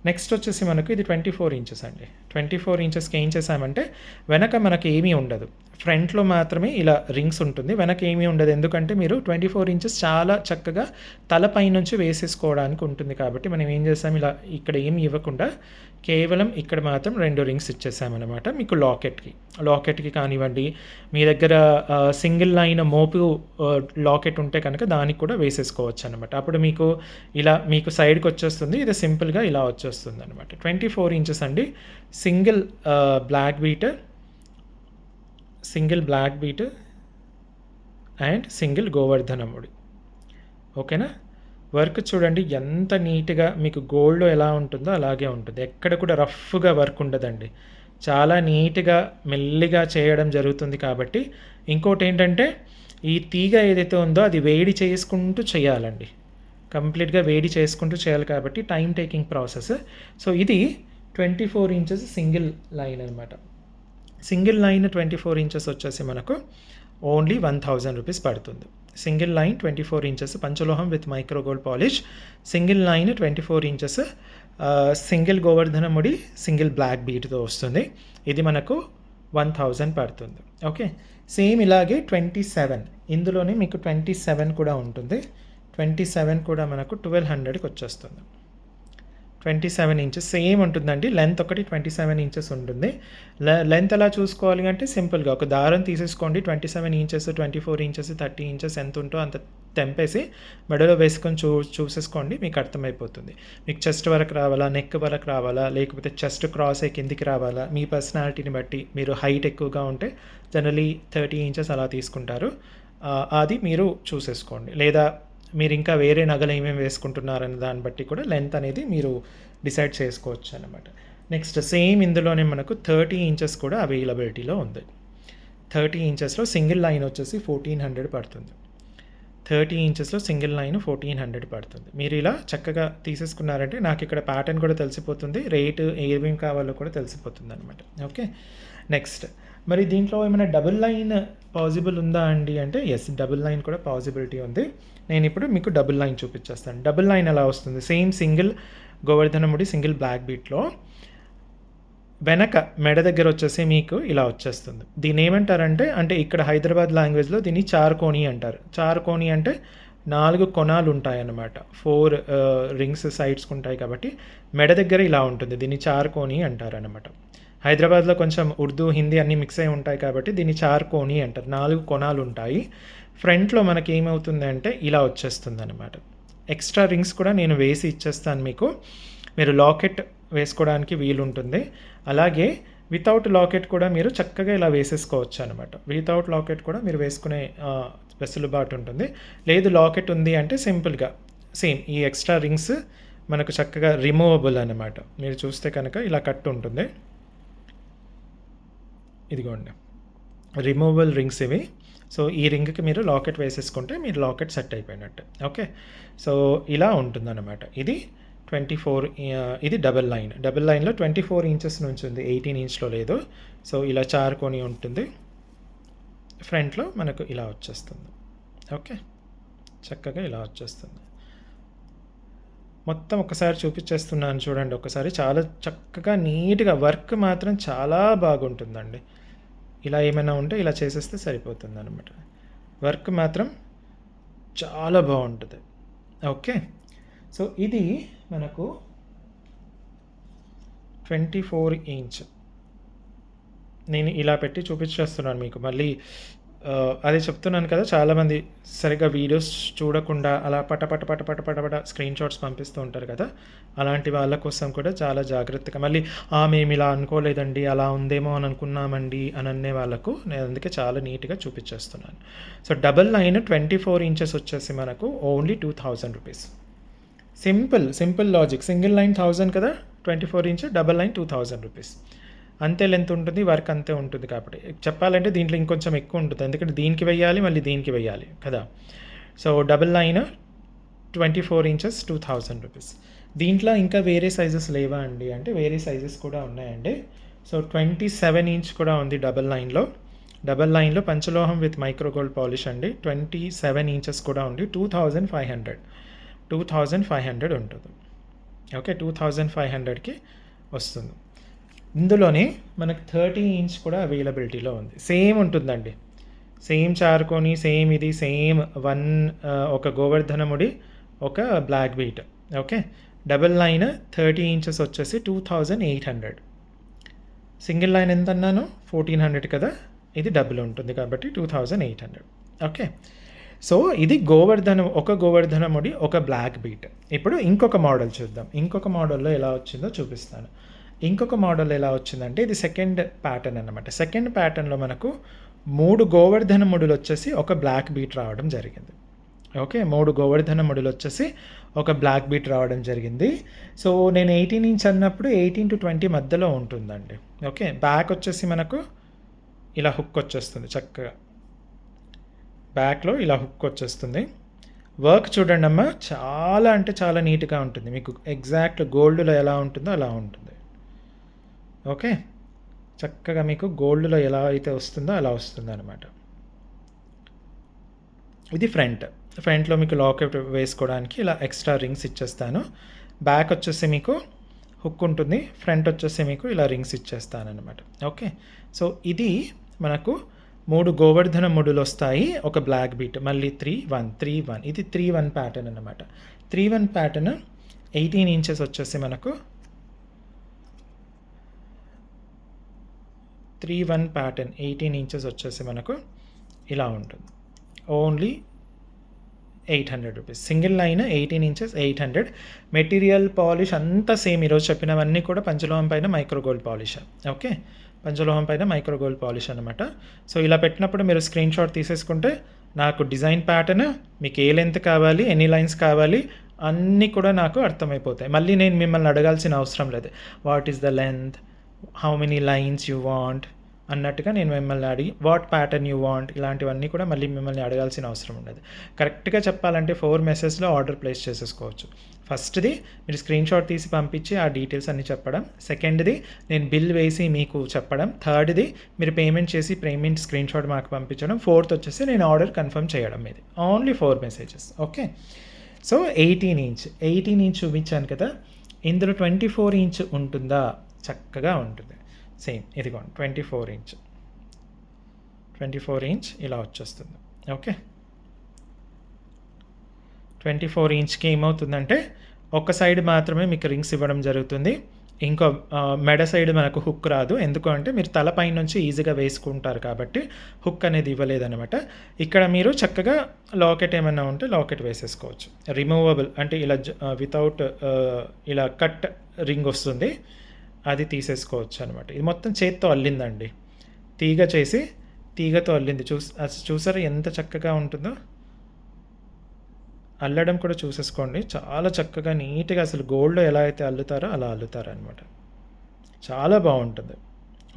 నెక్స్ట్ వచ్చేసి మనకు ఇది 24 ఇంచెస్ అండి. 24 ఇంచెస్కి ఏం చేసామంటే వెనక మనకి ఏమీ ఉండదు. ఫ్రంట్లో మాత్రమే ఇలా రింగ్స్ ఉంటుంది. వెనక ఏమీ ఉండదు. ఎందుకంటే మీరు 24 ఇంచెస్ చాలా చక్కగా తలపై నుంచి వేసేసుకోవడానికి ఉంటుంది కాబట్టి మనం ఏం చేసాం, ఇలా ఇక్కడ ఏమి ఇవ్వకుండా కేవలం ఇక్కడ మాత్రం 2 రింగ్స్ ఇచ్చేసామన్నమాట. మీకు లాకెట్కి కానివ్వండి, మీ దగ్గర సింగిల్ లైన్ మోపు లాకెట్ ఉంటే కనుక దానికి కూడా వేసేసుకోవచ్చు అనమాట. అప్పుడు మీకు ఇలా మీకు సైడ్కి వచ్చేస్తుంది. ఇది సింపుల్గా ఇలా వచ్చేస్తుంది అనమాట. 24 ఇంచెస్ అండి. Single black beat and single గోవర్ధన ముడి. ఓకేనా. వర్క్ చూడండి ఎంత నీట్గా మీకు గోల్డ్లో ఎలా ఉంటుందో అలాగే ఉంటుంది. ఎక్కడ కూడా రఫ్గా వర్క్ ఉండదండి. చాలా నీట్గా మెల్లిగా చేయడం జరుగుతుంది కాబట్టి. ఇంకోటి ఏంటంటే ఈ తీగ ఏదైతే ఉందో అది వేడి చేసుకుంటూ చేయాలండి. కంప్లీట్గా వేడి చేసుకుంటూ చేయాలి కాబట్టి టైం టేకింగ్ ప్రాసెస్. సో ఇది 24 ఇంచెస్ సింగిల్ లైన్ అనమాట. సింగిల్ లైన్ 24 ఇంచెస్ వచ్చేసి మనకు ఓన్లీ 1000 రూపీస్ పడుతుంది. సింగిల్ లైన్ 24 ఇంచెస్ పంచలోహం with micro gold polish. Single line 24 inches single గోవర్ధన ముడి, సింగిల్ బ్లాక్ బీట్తో వస్తుంది. ఇది మనకు 1000 పడుతుంది. ఓకే. సేమ్ ఇలాగే 27, ఇందులోనే మీకు 27 కూడా ఉంటుంది. 27 కూడా మనకు 1200కి వచ్చేస్తుంది. 27 ఇంచెస్ సేమ్ ఉంటుందండి. లెంత్ ఒకటి 27 ఇంచెస్ ఉంటుంది. లెంత్ ఎలా చూసుకోవాలి అంటే సింపుల్గా ఒక దారం తీసేసుకోండి. 27 ఇంచెస్, 24 ఇంచెస్, 30 ఇంచెస్ ఎంత ఉంటో అంత తెంపేసి మెడలో వేసుకొని చూసేసుకోండి. మీకు అర్థమైపోతుంది. మీకు చెస్ట్ వరకు రావాలా, నెక్ వరకు రావాలా, లేకపోతే చెస్ట్ క్రాస్ అయ్యి కిందికి రావాలా, మీ పర్సనాలిటీని బట్టి మీరు హైట్ ఎక్కువగా ఉంటే జనరలీ 30 ఇంచెస్ అలా తీసుకుంటారు. అది మీరు చూసేసుకోండి. లేదా మీరు ఇంకా వేరే నగలు ఏమేమి వేసుకుంటున్నారనే దాన్ని బట్టి కూడా లెంత్ అనేది మీరు డిసైడ్ చేసుకోవచ్చు అనమాట. నెక్స్ట్ సేమ్ ఇందులోనే మనకు 30 ఇంచెస్ కూడా అవైలబిలిటీలో ఉంది. 30 ఇంచెస్లో సింగిల్ లైన్ వచ్చేసి 1400 పడుతుంది. 30 ఇంచెస్లో సింగిల్ లైన్ 1400 పడుతుంది. మీరు ఇలా చక్కగా తీసేసుకున్నారంటే నాకు ఇక్కడ ప్యాటర్న్ కూడా తెలిసిపోతుంది, రేటు ఏమేమి కావాలో కూడా తెలిసిపోతుంది అనమాట. ఓకే. నెక్స్ట్ మరి దీంట్లో ఏమైనా డబుల్ లైన్ పాసిబుల్ ఉందా అండి అంటే ఎస్, డబుల్ లైన్ కూడా పాసిబిలిటీ ఉంది. నేను ఇప్పుడు మీకు డబుల్ లైన్ చూపించేస్తాను. డబుల్ లైన్ ఎలా వస్తుంది, సేమ్ సింగిల్ గోవర్ధన ముడి, సింగిల్ బ్లాక్ బీట్లో వెనక మెడ దగ్గర వచ్చేసి మీకు ఇలా వచ్చేస్తుంది. దీన్ని ఏమంటారంటే అంటే ఇక్కడ హైదరాబాద్ లాంగ్వేజ్లో దీన్ని చార్కోని అంటారు. చార్కోని అంటే 4 కొనాలు ఉంటాయన్నమాట. 4 రింగ్స్ సైడ్స్కి ఉంటాయి కాబట్టి మెడ దగ్గర ఇలా ఉంటుంది. దీన్ని చార్కోని అంటారనమాట. హైదరాబాద్లో కొంచెం ఉర్దూ, హిందీ అన్నీ మిక్స్ అయి ఉంటాయి కాబట్టి దీన్ని చార్కోని అంటారు. 4 కొనాలు ఉంటాయి. ఫ్రంట్లో మనకి ఏమవుతుంది అంటే ఇలా వచ్చేస్తుంది అనమాట. ఎక్స్ట్రా రింగ్స్ కూడా నేను వేసి ఇచ్చేస్తాను మీకు. మీరు లాకెట్ వేసుకోవడానికి వీలుంటుంది. అలాగే వితౌట్ లాకెట్ కూడా మీరు చక్కగా ఇలా వేసేసుకోవచ్చు అనమాట. వితౌట్ లాకెట్ కూడా మీరు వేసుకునే వెసులుబాటు ఉంటుంది. లేదు లాకెట్ ఉంది అంటే సింపుల్గా సేమ్ ఈ ఎక్స్ట్రా రింగ్స్ మనకు చక్కగా రిమూవబుల్ అనమాట. మీరు చూస్తే కనుక ఇలా కట్ ఉంటుంది, ఇదిగోండి రిమూవబుల్ రింగ్స్ ఇవి. సో ఈ రింగ్కి మీరు లాకెట్ వేసేసుకుంటే మీరు లాకెట్ సెట్ అయిపోయినట్టు. ఓకే, సో ఇలా ఉంటుందన్నమాట. ఇది 24, ఇది డబల్ లైన్లో 24 ఇంచెస్ నుంచి ఉంది, 18 ఇంచ్లో లేదు. సో ఇలా చారుకొని ఉంటుంది, ఫ్రంట్లో మనకు ఇలా వచ్చేస్తుంది. ఓకే, చక్కగా ఇలా వచ్చేస్తుంది. మొత్తం ఒకసారి చూపించేస్తున్నాను చూడండి ఒకసారి. చాలా చక్కగా నీట్గా వర్క్ మాత్రం చాలా బాగుంటుందండి. ఇలా ఏమైనా ఉంటే ఇలా చేసేస్తే సరిపోతుంది అనమాట. వర్క్ మాత్రం చాలా బాగుంటుంది. ఓకే, సో ఇది మనకు 24 ఇంచ్. నేను ఇలా పెట్టి చూపించేస్తున్నాను మీకు. మళ్ళీ అదే చెప్తున్నాను కదా, చాలామంది సరిగ్గా వీడియోస్ చూడకుండా అలా పట స్క్రీన్ షాట్స్ పంపిస్తూ ఉంటారు కదా, అలాంటి వాళ్ళ కోసం కూడా చాలా జాగ్రత్తగా మళ్ళీ మేము ఇలా అనుకోలేదండి, అలా ఉందేమో అని అనుకున్నామండి అని అనే వాళ్ళకు నేను అందుకే చాలా నీట్గా చూపించేస్తున్నాను. సో డబల్ లైన్ 24 ఇంచెస్ వచ్చేసి మనకు only 2000 rupees. Simple logic. Single line 1000 కదా, 24 ఇంచ్, డబల్ లైన్ 2000 రూపీస్. అంతే లెంత్ ఉంటుంది, వర్క్ అంతే ఉంటుంది. కాబట్టి చెప్పాలంటే దీంట్లో ఇంకొంచెం ఎక్కువ ఉంటుంది, ఎందుకంటే దీనికి వెయ్యాలి మళ్ళీ దీనికి వెయ్యాలి కదా. So double line 24 inches 2000 rupees. దీంట్లో ఇంకా వేరే సైజెస్ లేవా అండి అంటే వేరే సైజెస్ కూడా ఉన్నాయండి. సో 27 ఇంచ్ కూడా ఉంది డబల్ లైన్లో పంచలోహం విత్ మైక్రోగోల్డ్ పాలిష్ అండి. 27 ఇంచెస్ కూడా ఉంది, 2500 ఉంటుంది. ఓకే, 2500కి వస్తుంది. ఇందులోనే మనకు 30 ఇంచ్ కూడా అవైలబిలిటీలో ఉంది. సేమ్ ఉంటుందండి, సేమ్ చారుకొని, సేమ్ ఇది, సేమ్ ఒక గోవర్ధనముడి, ఒక black beat. Okay, double line 30 inches వచ్చేసి 2800. సింగిల్ లైన్ ఎంత అన్నాను, 1400 కదా, ఇది డబుల్ ఉంటుంది కాబట్టి 2800. ఓకే, సో ఇది ఒక గోవర్ధనముడి, ఒక బ్లాక్ బీట్. ఇప్పుడు ఇంకొక మోడల్ చూద్దాం. ఇంకొక మోడల్లో ఎలా వచ్చిందో చూపిస్తాను. ఇంకొక మోడల్ ఎలా వచ్చిందంటే ఇది సెకండ్ ప్యాటర్న్ అన్నమాట. సెకండ్ ప్యాటర్న్లో మనకు 3 గోవర్ధన ముడులు వచ్చేసి ఒక బ్లాక్ బీట్ రావడం జరిగింది. ఓకే, 3 గోవర్ధన ముడులు వచ్చేసి ఒక బ్లాక్ బీట్ రావడం జరిగింది. సో నేను 18 ఇంచ్ అన్నప్పుడు 18 to 20 మధ్యలో ఉంటుందండి. ఓకే, బ్యాక్ వచ్చేసి మనకు ఇలా హుక్ వచ్చేస్తుంది, చక్కగా బ్యాక్లో ఇలా హుక్ వచ్చేస్తుంది. వర్క్ చూడండి అమ్మ, చాలా అంటే చాలా నీట్గా ఉంటుంది. మీకు ఎగ్జాక్ట్ గోల్డ్లో ఎలా ఉంటుందో అలా ఉంటుంది. ఓకే, చక్కగా మీకు గోల్డ్లో ఎలా అయితే వస్తుందో అలా వస్తుంది అనమాట. ఇది ఫ్రంట్లో మీకు లాకెట్ వేసుకోవడానికి ఇలా ఎక్స్ట్రా రింగ్స్ ఇచ్చేస్తాను. బ్యాక్ వచ్చేసి మీకు హుక్ ఉంటుంది, ఫ్రంట్ వచ్చేసి మీకు ఇలా రింగ్స్ ఇచ్చేస్తాను అనమాట. ఓకే, సో ఇది మనకు 3 గోవర్ధన ముడులు వస్తాయి, ఒక బ్లాక్ బీట్, మళ్ళీ 3-1 ఇది 3-1 ప్యాటర్న్ అనమాట. 3-1 ప్యాటర్న్ 18 ఇంచెస్ వచ్చేసి మనకు 3-1 ప్యాటర్న్ 18 ఇంచెస్ వచ్చేసి మనకు ఇలా ఉంటుంది. Only 800 rupees. Single line 18 inches 800. Material polish అంతా సేమ్, ఈరోజు చెప్పినవన్నీ కూడా పంచలోహం పైన మైక్రోగోల్డ్ పాలిష్. ఓకే, పంచలోహం పైన మైక్రోగోల్డ్ పాలిష్ అనమాట. సో ఇలా పెట్టినప్పుడు మీరు స్క్రీన్ షాట్ తీసేసుకుంటే నాకు డిజైన్ ప్యాటర్న్, మీకు ఏ లెంత్ కావాలి, ఎన్ని లైన్స్ కావాలి అన్నీ కూడా నాకు అర్థమైపోతాయి. మళ్ళీ నేను మిమ్మల్ని అడగాల్సిన అవసరం లేదు, what is the length, how many lines you want అన్నట్టుగా నేను మిమ్మల్ని అడిగి వాట్ ప్యాటర్న్ యూ వాంట్ ఇలాంటివన్నీ కూడా మళ్ళీ మిమ్మల్ని అడగాల్సిన అవసరం ఉండదు. కరెక్ట్గా చెప్పాలంటే 4 మెసేజ్లో ఆర్డర్ ప్లేస్ చేసేసుకోవచ్చు. ఫస్ట్ది మీరు స్క్రీన్ షాట్ తీసి పంపించి ఆ డీటెయిల్స్ అన్నీ చెప్పడం. సెకండ్ది నేను బిల్ వేసి మీకు చెప్పడం. థర్డ్ది మీరు పేమెంట్ చేసి పేమెంట్ స్క్రీన్ షాట్ మాకు పంపించడం. ఫోర్త్ వచ్చేసి నేను ఆర్డర్ కన్ఫర్మ్ చేయడం. ఇది only 4 messages. Okay, so 18 inch చూపించాను కదా, ఇందులో 24 ఇంచ్ ఉంటుందా, చక్కగా ఉంటుంది. సేమ్ ఇదిగోండి 24 ఇంచ్ ఇలా వచ్చేస్తుంది. ఓకే, 24 ఇంచ్కి ఏమవుతుందంటే ఒక సైడ్ మాత్రమే మీకు రింగ్స్ ఇవ్వడం జరుగుతుంది. ఇంకో మెడ సైడ్ మనకు హుక్ రాదు. ఎందుకు అంటే మీరు తల పైనుంచి ఈజీగా వేసుకుంటారు కాబట్టి హుక్ అనేది ఇవ్వలేదనమాట. ఇక్కడ మీరు చక్కగా లాకెట్ ఏమైనా ఉంటే లాకెట్ వేసేసుకోవచ్చు. రిమూవబుల్ అంటే ఇలా వితౌట్ ఇలా కట్ రింగ్ వస్తుంది, అది తీసేసుకోవచ్చు అనమాట. ఇది మొత్తం చేత్తో అల్లిందండి, తీగ చేసి తీగతో అల్లింది. చూసారా ఎంత చక్కగా ఉంటుందో. అల్లడం కూడా చూసేసుకోండి, చాలా చక్కగా నీట్గా అసలు గోల్డ్లో ఎలా అయితే అల్లుతారో అలా అల్లుతారనమాట. చాలా బాగుంటుంది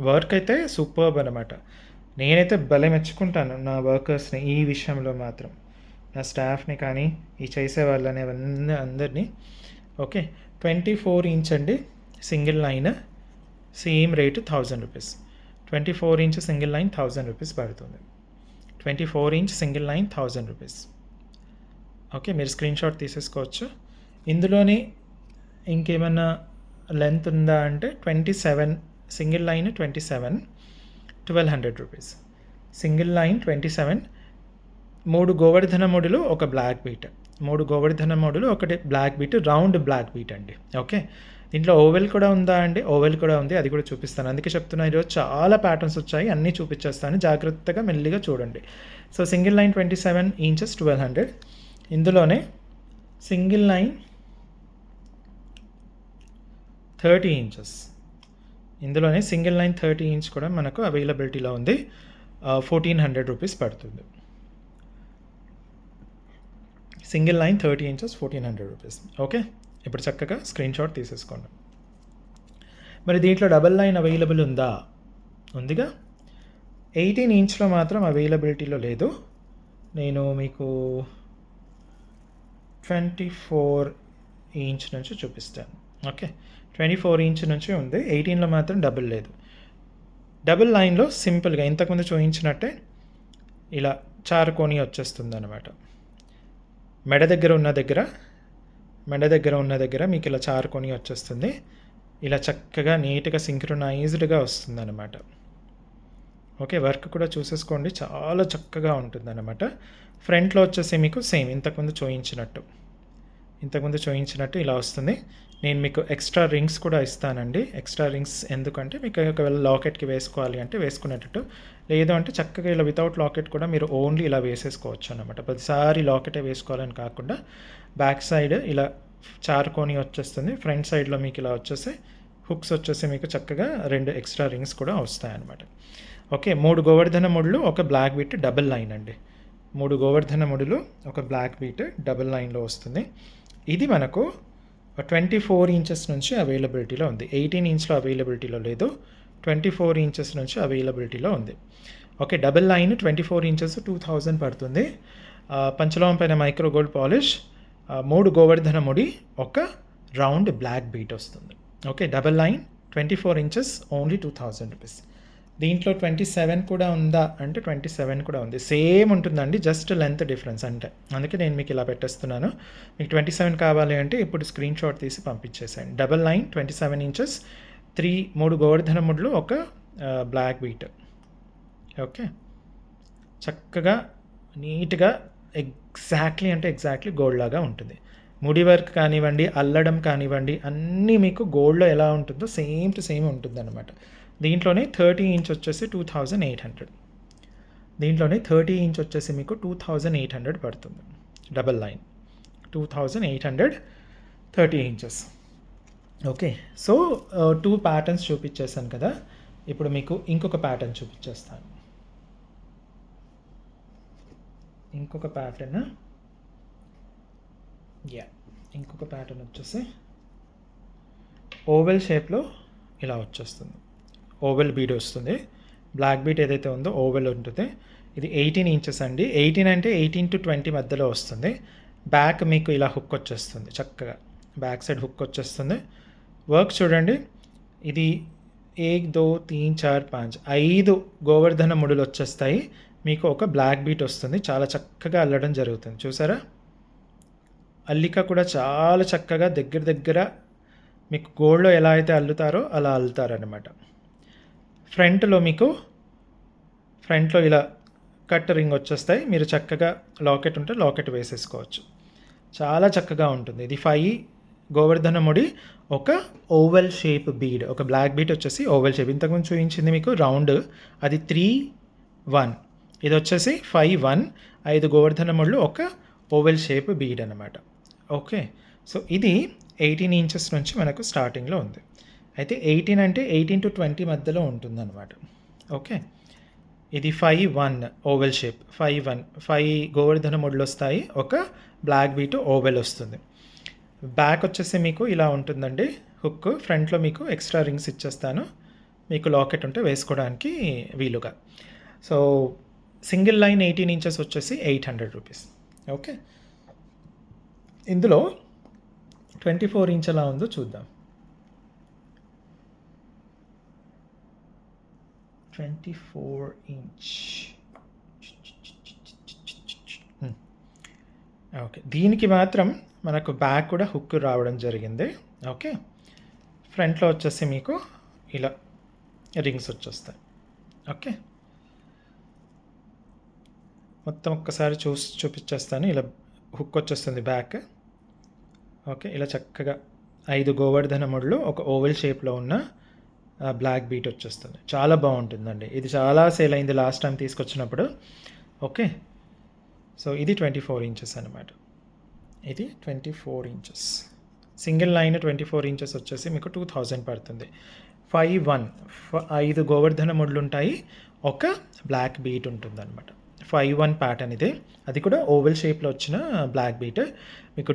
వర్క్ అయితే, సూపర్బ్ అనమాట. నేనైతే భలే మెచ్చుకుంటాను నా వర్కర్స్ని ఈ విషయంలో మాత్రం, నా స్టాఫ్ని కానీ ఈ చేసే వాళ్ళని అవన్నీ అందరినీ. ఓకే, 24 ఇంచ్ అండి single line, same rate 1000 rupees. 24 inch single line 1000 rupees పడుతుంది. 24 inch single line 1000 rupees. Okay, మీరు స్క్రీన్ షాట్ తీసేసుకోవచ్చు. ఇందులోని ఇంకేమన్నా లెంత్ ఉందా అంటే 27 single line 27 1200 rupees. Single line 27, 3 గోవర్ధన ముడులు, ఒక బ్లాక్ బీట్. 3 గోవర్ధన ముడులు, ఒకటి black bead, round black bead అండి. ఓకే, దీంట్లో ఓవెల్ కూడా ఉందా అండి? ఓవెల్ కూడా ఉంది, అది కూడా చూపిస్తాను. అందుకే చెప్తున్నా, ఈరోజు చాలా ప్యాటర్న్స్ వచ్చాయి, అన్నీ చూపించేస్తాను, జాగ్రత్తగా మెల్లిగా చూడండి. So single line 27 inches 1200. ఇందులోనే సింగిల్ లైన్ 30 ఇంచెస్, ఇందులోనే సింగిల్ లైన్ 30 ఇంచ్ కూడా మనకు అవైలబిలిటీలో ఉంది. 1400 రూపీస్ పడుతుంది. Single line 30 inches 1400 rupees. Okay, ఇప్పుడు చక్కగా స్క్రీన్ షాట్ తీసేసుకోండి. మరి దీంట్లో డబల్ లైన్ అవైలబుల్ ఉందా? ఉందిగా. 18 ఇంచ్లో మాత్రం అవైలబిలిటీలో లేదు. నేను మీకు 24 ఇంచ్ నుంచి చూపిస్తాను. ఓకే, 24 ఇంచ్ నుంచి ఉంది, 18లో మాత్రం డబుల్ లేదు. డబుల్ లైన్లో సింపుల్గా ఇంతకుముందు చూపించినట్టే ఇలా చారుకొని వచ్చేస్తుంది అనమాట. మెడ దగ్గర ఉన్న దగ్గర మీకు ఇలా చారుకొని వచ్చేస్తుంది. ఇలా చక్కగా నీట్గా సింక్రొనైజ్డ్గా వస్తుంది అనమాట. ఓకే, వర్క్ కూడా చూసేసుకోండి, చాలా చక్కగా ఉంటుంది అనమాట. ఫ్రంట్లో వచ్చేసి మీకు సేమ్ ఇంతకుముందు చూయించినట్టు ఇలా వస్తుంది. నేను మీకు ఎక్స్ట్రా రింగ్స్ కూడా ఇస్తానండి. ఎక్స్ట్రా రింగ్స్ ఎందుకంటే మీకు ఒకవేళ లాకెట్కి వేసుకోవాలి అంటే వేసుకునేటట్టు, లేదు అంటే చక్కగా ఇలా వితౌట్ లాకెట్ కూడా మీరు ఓన్లీ ఇలా వేసేసుకోవచ్చు అనమాట. ప్రతిసారి లాకెటే వేసుకోవాలని కాకుండా బ్యాక్ సైడ్ ఇలా చారుకొని వచ్చేస్తుంది, ఫ్రంట్ సైడ్లో మీకు ఇలా వచ్చేసి హుక్స్ వచ్చేసి మీకు చక్కగా 2 ఎక్స్ట్రా రింగ్స్ కూడా వస్తాయన్నమాట. ఓకే, 3 గోవర్ధన ముడులు, ఒక బ్లాక్ బీట్ డబుల్ లైన్ అండి. 3 గోవర్ధన ముడులు, ఒక బ్లాక్ బీట్ డబుల్ లైన్లో వస్తుంది. ఇది మనకు 24 ఇంచెస్ నుంచి అవైలబిలిటీలో ఉంది. 18 ఇంచ్లో అవైలబిలిటీలో లేదు, 24 ఇంచెస్ నుంచి అవైలబిలిటీలో ఉంది. ఓకే, డబుల్ లైన్ 24 ఇంచెస్ 2000 పడుతుంది. పంచలోహం పైన మైక్రో గోల్డ్ పాలిష్, 3 గోవర్ధన ముడి, ఒక రౌండ్ బ్లాక్ బీట్ వస్తుంది. Okay, double line 24 inches only 2000 rupees. దీంట్లో 27 కూడా ఉందా అంటే 27 కూడా ఉంది, సేమ్ ఉంటుందండి, జస్ట్ లెంత్ డిఫరెన్స్ అంటే. అందుకే నేను మీకు ఇలా పెట్టేస్తున్నాను. మీకు 27 కావాలి అంటే ఇప్పుడు స్క్రీన్ షాట్ తీసి పంపించేసాను. డబల్ లైన్ 27 ఇంచెస్, 3 గోవర్ధన ముడులు, ఒక బ్లాక్ బీట్. ఓకే, చక్కగా నీట్గా ఎగ్జాక్ట్లీ గోల్డ్ లాగా ఉంటుంది. ముడి వర్క్ కానివ్వండి, అల్లడం కానివ్వండి, అన్నీ మీకు గోల్డ్లో ఎలా ఉంటుందో సేమ్ టు సేమ్ ఉంటుంది అనమాట. దీంట్లోనే 30 ఇంచ్ వచ్చేసి 2800. దీంట్లోనే 30 ఇంచ్ వచ్చేసి మీకు 2800 పడుతుంది. Double line 2800, 30 inches. Okay, so 2 patterns చూపించేసాను కదా. ఇప్పుడు మీకు ఇంకొక ప్యాటర్న్ చూపించేస్తాను. ఇంకొక ప్యాటర్న్ వచ్చేసి ఓవెల్ షేప్లో ఇలా వచ్చేస్తుంది. ఓవెల్ బీడ్ వస్తుంది. బ్లాక్ బీట్ ఏదైతే ఉందో ఓవెల్ ఉంటుంది. ఇది 18 ఇంచెస్ అండి. 18 అంటే 18 to 20 మధ్యలో వస్తుంది. బ్యాక్ మీకు ఇలా హుక్ వచ్చేస్తుంది, చక్కగా బ్యాక్ సైడ్ హుక్ వచ్చేస్తుంది. వర్క్ చూడండి, ఇది 1 2 3 4 5 5 గోవర్ధన ముడులు వచ్చేస్తాయి. మీకు ఒక బ్లాక్ బీట్ వస్తుంది, చాలా చక్కగా అల్లడం జరుగుతుంది. చూసారా, అల్లిక కూడా చాలా చక్కగా దగ్గర మీకు గోల్డ్లో ఎలా అయితే అల్లుతారో అలా అల్లుతారనమాట. ఫ్రంట్లో ఇలా కట్ రింగ్ వచ్చేస్తాయి. మీరు చక్కగా లాకెట్ ఉంటే లాకెట్ వేసేసుకోవచ్చు, చాలా చక్కగా ఉంటుంది. ఇది 5 గోవర్ధన ముడి ఒక ఓవెల్ షేప్ బీడ్, ఒక బ్లాక్ బీట్ వచ్చేసి ఓవెల్ షేప్. ఇంతకుముందు చూపించింది మీకు రౌండ్, అది 3-1. ఇది వచ్చేసి 5-1. 5 గోవర్ధన ముళ్ళు ఒక ఓవెల్ షేప్ బీడ్ అనమాట. ఓకే, సో ఇది 18 ఇంచెస్ నుంచి మనకు స్టార్టింగ్లో ఉంది. అయితే 18 అంటే 18 to 20 మధ్యలో ఉంటుందన్నమాట. ఓకే, ఇది 5-1 ఓవెల్ షేప్. 5-1, 5 గోవర్ధన ముళ్ళు వస్తాయి, ఒక బ్లాక్ బీట్ ఓవెల్ వస్తుంది. బ్యాక్ వచ్చేసి మీకు ఇలా ఉంటుందండి హుక్. ఫ్రంట్లో మీకు ఎక్స్ట్రా రింగ్స్ ఇచ్చేస్తాను, మీకు లాకెట్ ఉంటే వేసుకోవడానికి వీలుగా. సో సింగిల్ లైన్ 18 ఇంచెస్ వచ్చేసి 800 రూపీస్. ఓకే, ఇందులో 24 ఇంచ్ ఎలా ఉందో చూద్దాం. 24 ఇంచ్. ఓకే, దీనికి మాత్రం మనకు బ్యాక్ కూడా హుక్ రావడం జరిగింది. ఓకే, ఫ్రంట్లో వచ్చేసి మీకు ఇలా రింగ్స్ వచ్చేస్తాయి. ఓకే, మొత్తం ఒక్కసారి చూపించేస్తాను. ఇలా హుక్ వచ్చేస్తుంది బ్యాక్. ఓకే, ఇలా చక్కగా 5 గోవర్ధన ముళ్ళు ఒక ఓవెల్ షేప్లో ఉన్న బ్లాక్ బీట్ వచ్చేస్తుంది. చాలా బాగుంటుందండి, ఇది చాలా సేల్ అయింది లాస్ట్ టైం తీసుకొచ్చినప్పుడు. ఓకే, సో ఇది 24 ఇంచెస్ అనమాట. ఇది 24 ఇంచెస్. సింగిల్ లైన్ 24 ఇంచెస్ వచ్చేసి మీకు 2000 పడుతుంది. 5-1, 5 గోవర్ధన ముళ్ళు ఉంటాయి, ఒక బ్లాక్ బీట్ ఉంటుంది అనమాట. 5-1 ప్యాటర్న్ ఇది, అది కూడా ఓవెల్ షేప్లో వచ్చిన బ్లాక్ బీట్. మీకు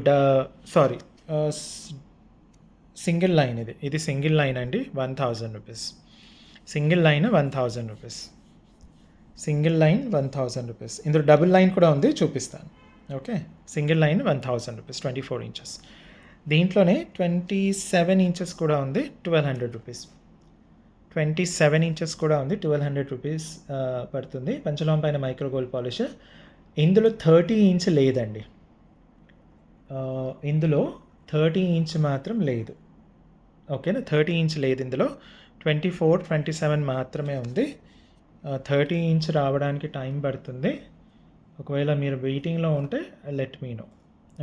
సింగిల్ లైన్ ఇది సింగిల్ లైన్ అండి. 1000 rupees. Single line 1000 rupees. Single line 1000 rupees. ఇందులో డబుల్ లైన్ కూడా ఉంది, చూపిస్తాను. Okay, single line 1000 rupees, 24 inches. దీంట్లోనే 27 ఇంచెస్ కూడా ఉంది, 1200 రూపీస్. 27 ఇంచెస్ కూడా ఉంది, 1200 రూపీస్ పడుతుంది. పంచలోహం పైన మైక్రో గోల్డ్ పాలిష్. ఇందులో 30 ఇంచ్ లేదండి, ఇందులో 30 ఇంచ్ మాత్రం లేదు. ఓకేనా, 30 ఇంచ్ లేదు ఇందులో. 24, 27 మాత్రమే ఉంది. 30 ఇంచ్ రావడానికి టైం పడుతుంది. ఒకవేళ మీరు వెయిటింగ్లో ఉంటే let me know.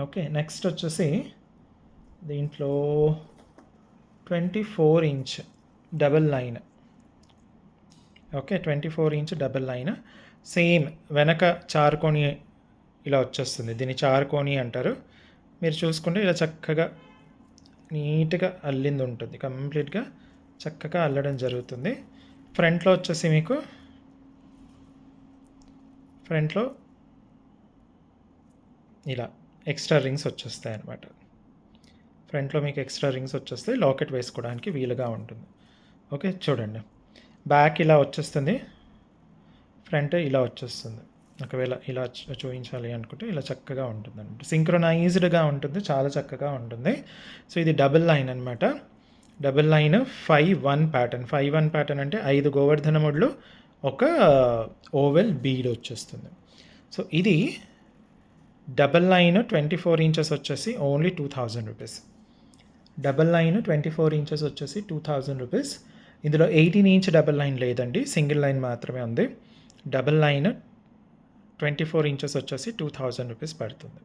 Okay, next వచ్చేసి దీంట్లో 24 inch double line. Okay, 24 inch double line. Same వెనక చారుకోని ఇలా వచ్చేస్తుంది, దీన్ని చారుకోని అంటారు. మీరు చూసుకుంటే ఇలా చక్కగా నీట్గా అల్లింది ఉంటుంది, కంప్లీట్గా చక్కగా అల్లడం జరుగుతుంది. ఫ్రంట్లో వచ్చేసి మీకు ఫ్రంట్లో ఇలా ఎక్స్ట్రా రింగ్స్ వచ్చేస్తాయి అన్నమాట. ఫ్రంట్లో మీకు ఎక్స్ట్రా రింగ్స్ వచ్చేస్తాయి, లాకెట్ వేసుకోవడానికి వీలుగా ఉంటుంది. ఓకే, చూడండి, బ్యాక్ ఇలా వచ్చేస్తుంది, ఫ్రంట్ ఇలా వచ్చేస్తుంది. ఒకవేళ ఇలా చూపించాలి అనుకుంటే ఇలా చక్కగా ఉంటుంది అనమాట. సింక్రొనైజ్డ్గా ఉంటుంది, చాలా చక్కగా ఉంటుంది. సో ఇది డబుల్ లైన్ అనమాట. Double line 5-1 pattern. 5-1 ప్యాటర్న్ అంటే 5 గోవర్ధన ముళ్ళు ఒక ఓవెల్ బీడ్ వచ్చేస్తుంది. సో ఇది డబల్ లైన్ 24 ఇంచెస్ వచ్చేసి only 2000 rupees. Double line 24 inches వచ్చేసి 2000 రూపీస్. ఇందులో 18 ఇంచ్ డబల్ లైన్ లేదండి, సింగిల్ లైన్ మాత్రమే ఉంది. డబల్ లైన్ 24 ఇంచెస్ వచ్చేసి 2000 రూపీస్ పడుతుంది.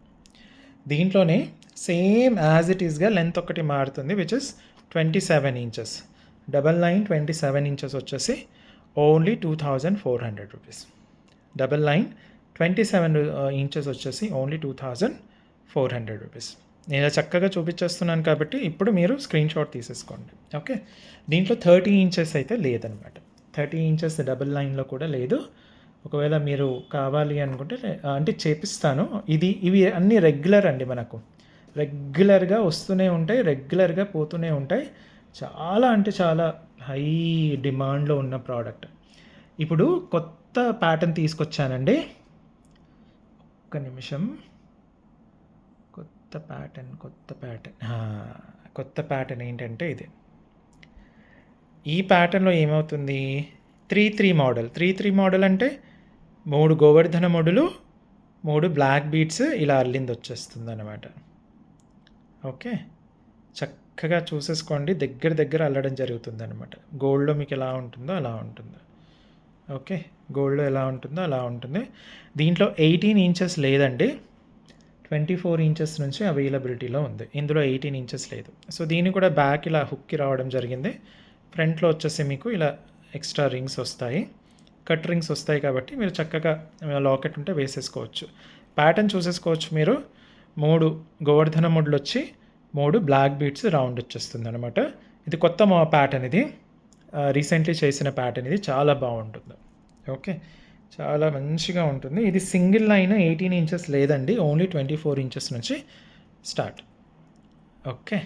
దీంట్లోనే సేమ్ యాజ్ ఇట్ ఈస్గా లెంత్ ఒకటి మారుతుంది, which is 27 inches. Double line 27 inches వచ్చేసి only 2400 rupees. Double line 27 inches వచ్చేసి ఓన్లీ 2400 రూపీస్. నేను చక్కగా చూపించేస్తున్నాను కాబట్టి ఇప్పుడు మీరు స్క్రీన్ షాట్ తీసేసుకోండి. ఓకే, దీంట్లో 30 ఇంచెస్ అయితే లేదనమాట. 30 ఇంచెస్ డబుల్ లైన్లో కూడా లేదు. ఒకవేళ మీరు కావాలి అనుకుంటే అంటే చేపిస్తాను. ఇవి అన్నీ రెగ్యులర్ అండి, మనకు రెగ్యులర్గా వస్తూనే ఉంటాయి, రెగ్యులర్గా పోతూనే ఉంటాయి. చాలా అంటే చాలా హై డిమాండ్లో ఉన్న ప్రోడక్ట్. ఇప్పుడు కొత్త ప్యాటర్న్ తీసుకొచ్చానండి, ఒక్క నిమిషం. కొత్త ప్యాటర్న్ ఏంటంటే ఇది. ఈ ప్యాటర్న్లో ఏమవుతుంది, 3-3 మోడల్. 3-3 మోడల్ అంటే 3 గోవర్ధన ముడులు, 3 బ్లాక్ బీట్స్ ఇలా అల్లింది వచ్చేస్తుంది అనమాట. ఓకే, చక్కగా చూసేసుకోండి, దగ్గర అల్లడం జరుగుతుంది అనమాట. గోల్డ్లో మీకు ఎలా ఉంటుందో అలా ఉంటుంది. ఓకే, గోల్డ్లో ఎలా ఉంటుందో అలా ఉంటుంది. దీంట్లో 18 ఇంచెస్ లేదండి, 24 ఇంచెస్ నుంచి అవైలబిలిటీలో ఉంది. ఇందులో 18 ఇంచెస్ లేదు. సో దీన్ని కూడా బ్యాక్ ఇలా హుక్కి రావడం జరిగింది. ఫ్రంట్‌లో వచ్చేసి మీకు ఇలా ఎక్స్ట్రా రింగ్స్ వస్తాయి. కట్ రింగ్స్ వస్తాయి కాబట్టి మీరు చక్కగా లాకెట్ ఉంటే వేసేసుకోవచ్చు. ప్యాటర్న్ చూసేసుకోవచ్చు మీరు. 3 గోవర్ధన ముడ్లొచ్చి 3 బ్లాక్ బీడ్స్ రౌండ్ వచ్చేస్తుందనమాట. ఇది కొత్త ప్యాటర్న్ ఇది. రీసెంట్లీ చేసిన ప్యాటర్న్ ఇది. చాలా బాగుంటుంది. ఓకే. చాలా మంచిగా ఉంటుంది. ఇది సింగిల్ లైన్ 18 ఇంచెస్ లేదండి. ఓన్లీ 24 ఇంచెస్ నుంచి స్టార్ట్. ఓకే.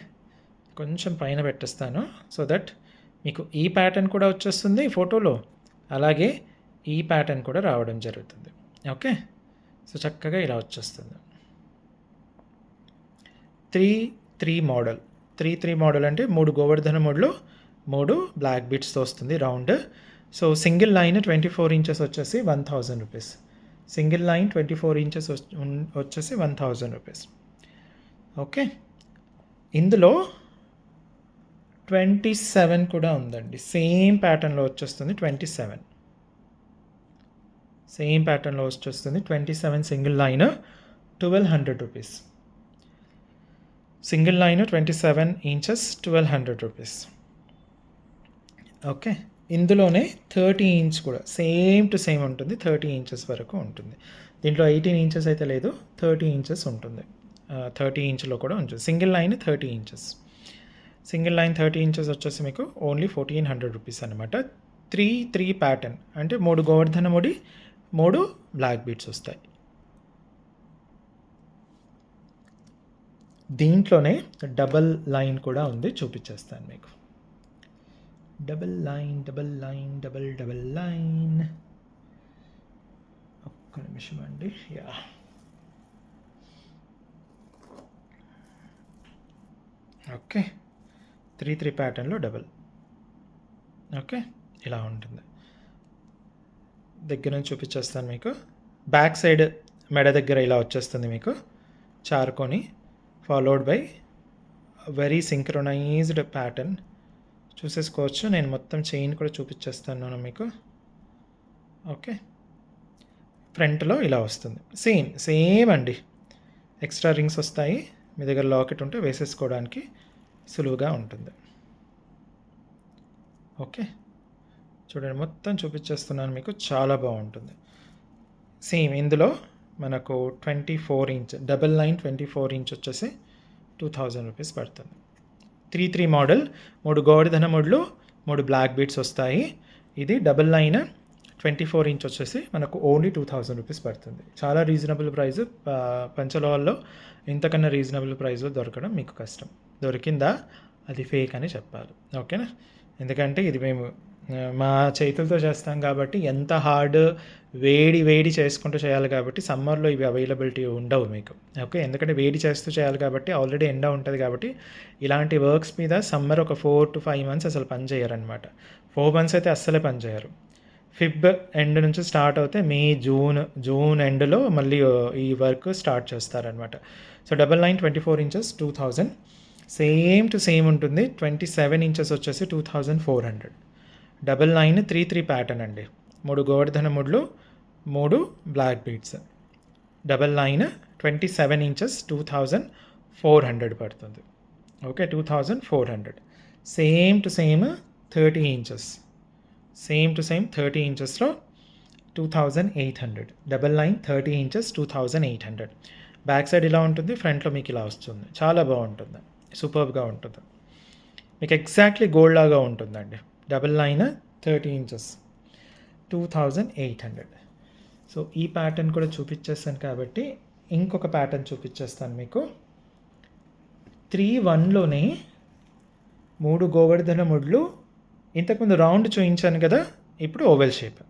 కొంచెం పైన పెట్టేస్తాను సో దట్ మీకు ఈ ప్యాటర్న్ కూడా వచ్చేస్తుంది ఫోటోలో, అలాగే ఈ ప్యాటర్న్ కూడా రావడం జరుగుతుంది. ఓకే. సో చక్కగా ఇలా వచ్చేస్తుంది. 3-3 మోడల్. 3-3 మోడల్ అంటే 3 గోవర్ధన ముడ్లు 3 బ్లాక్ బీడ్స్తో వస్తుంది round. So single line 24 inches వచ్చేసి 1000 రూపీస్. సింగిల్ లైన్ 24 ఇంచెస్ వచ్చేసి 1000 రూపీస్. ఓకే. ఇందులో 27 కూడా ఉందండి. సేమ్ ప్యాటర్న్లో వచ్చేస్తుంది 27. సేమ్ ప్యాటర్న్లో వచ్చేస్తుంది 27 single line 1200 rupees. Single line 27 inches 1200 rupees. Okay. ఇందులోనే 30 ఇంచ్ కూడా సేమ్ టు సేమ్ ఉంటుంది. 30 ఇంచెస్ వరకు ఉంటుంది. దీంట్లో 18 ఇంచెస్ అయితే లేదు, 30 ఇంచెస్ ఉంటుంది. 30 ఇంచ్లో కూడా ఉంటుంది. Single line 30 inches. Single line 30 inches వచ్చేసి మీకు ఓన్లీ 1400 రూపీస్ అనమాట. 3-3 ప్యాటర్న్ అంటే 3 గోవర్ధన ముడి 3 బ్లాక్ బీడ్స్ వస్తాయి. దీంట్లోనే డబల్ లైన్ కూడా ఉంది, చూపించేస్తాను మీకు. డబల్ లైన్ ఒక్క నిమిషం అండి. Yeah, okay. 3-3 ప్యాటర్న్లో డబల్. ఓకే, ఇలా ఉంటుంది. దగ్గర నుంచి చూపించేస్తాను మీకు. బ్యాక్ సైడ్ మెడ దగ్గర ఇలా వచ్చేస్తుంది మీకు చారుకొని, followed by very synchronized pattern. చూసేసుకోవచ్చు. నేను మొత్తం చైన్ కూడా చూపించేస్తాను మీకు. ఓకే. ఫ్రంట్లో ఇలా వస్తుంది. సేమ్ అండి. ఎక్స్ట్రా రింగ్స్ వస్తాయి. మీ దగ్గర లాకెట్ ఉంటే వేసేసుకోవడానికి సులువుగా ఉంటుంది. ఓకే. చూడండి, మొత్తం చూపించేస్తున్నాను మీకు. చాలా బాగుంటుంది. సేమ్ ఇందులో మనకు 24 ఇంచ్ డబల్ లైన్ 24 ఇంచ్ వచ్చేసి 2000 రూపీస్ పడుతుంది. 3-3 మోడల్ 3 గోవర్ధన ముడ్లు 3 బ్లాక్ బీడ్స్ వస్తాయి. ఇది డబల్ లైన్ 24 ఇంచ్ వచ్చేసి మనకు ఓన్లీ 2000 రూపీస్ పడుతుంది. చాలా రీజనబుల్ ప్రైస్. పంచలోహాల్లో ఇంతకన్నా రీజనబుల్ ప్రైస్లో దొరకడం మీకు కష్టం. దొరికిందా అది ఫేక్ అని చెప్పాలి. ఓకేనా? ఎందుకంటే ఇది మేము మా చేతులతో చేస్తాం కాబట్టి ఎంత హార్డ్ వేడి చేసుకుంటూ చేయాలి కాబట్టి సమ్మర్లో ఇవి అవైలబిలిటీ ఉండవు మీకు. ఓకే. ఎందుకంటే వేడి చేస్తూ చేయాలి కాబట్టి ఆల్రెడీ ఎండ ఉంటుంది కాబట్టి ఇలాంటి వర్క్స్ మీద సమ్మర్ ఒక 4 to 5 మంత్స్ అసలు పని చేయరనమాట. 4 మంత్స్ అయితే అస్సలే పని చేయరు. ఫిబ్ ఎండ్ నుంచి స్టార్ట్ అవుతే మే జూన్ ఎండ్లో మళ్ళీ ఈ వర్క్ స్టార్ట్ చేస్తారనమాట. So double line 24 inches 2000. Same to same ఉంటుంది. 27 ఇంచెస్ వచ్చేసి 2400. డబల్ లైన్ 3-3 ప్యాటర్న్ అండి. 3 గోవర్ధన ముడ్లు 3 black beads. Double line 27 inches 2400 పడుతుంది. Okay, 2400. Same to same 30 inches. Same to same 30 ఇంచెస్లో 2800. Double line 30 inches 2800. Back side ఇలా ఉంటుంది, ఫ్రంట్లో మీకు ఇలా వస్తుంది. చాలా బాగుంటుంది, సూపర్గా ఉంటుంది. మీకు ఎగ్జాక్ట్లీ గోల్డ్ లాగా ఉంటుందండి. Double line 30 inches 2800. సో ఈ ప్యాటర్న్ కూడా చూపించేస్తాను కాబట్టి ఇంకొక ప్యాటర్న్ చూపించేస్తాను మీకు. 3-1లోనే 3 గోవర్ధన ముడ్లు. ఇంతకుముందు రౌండ్ చూపించాను కదా, ఇప్పుడు ఓవెల్ షేప్.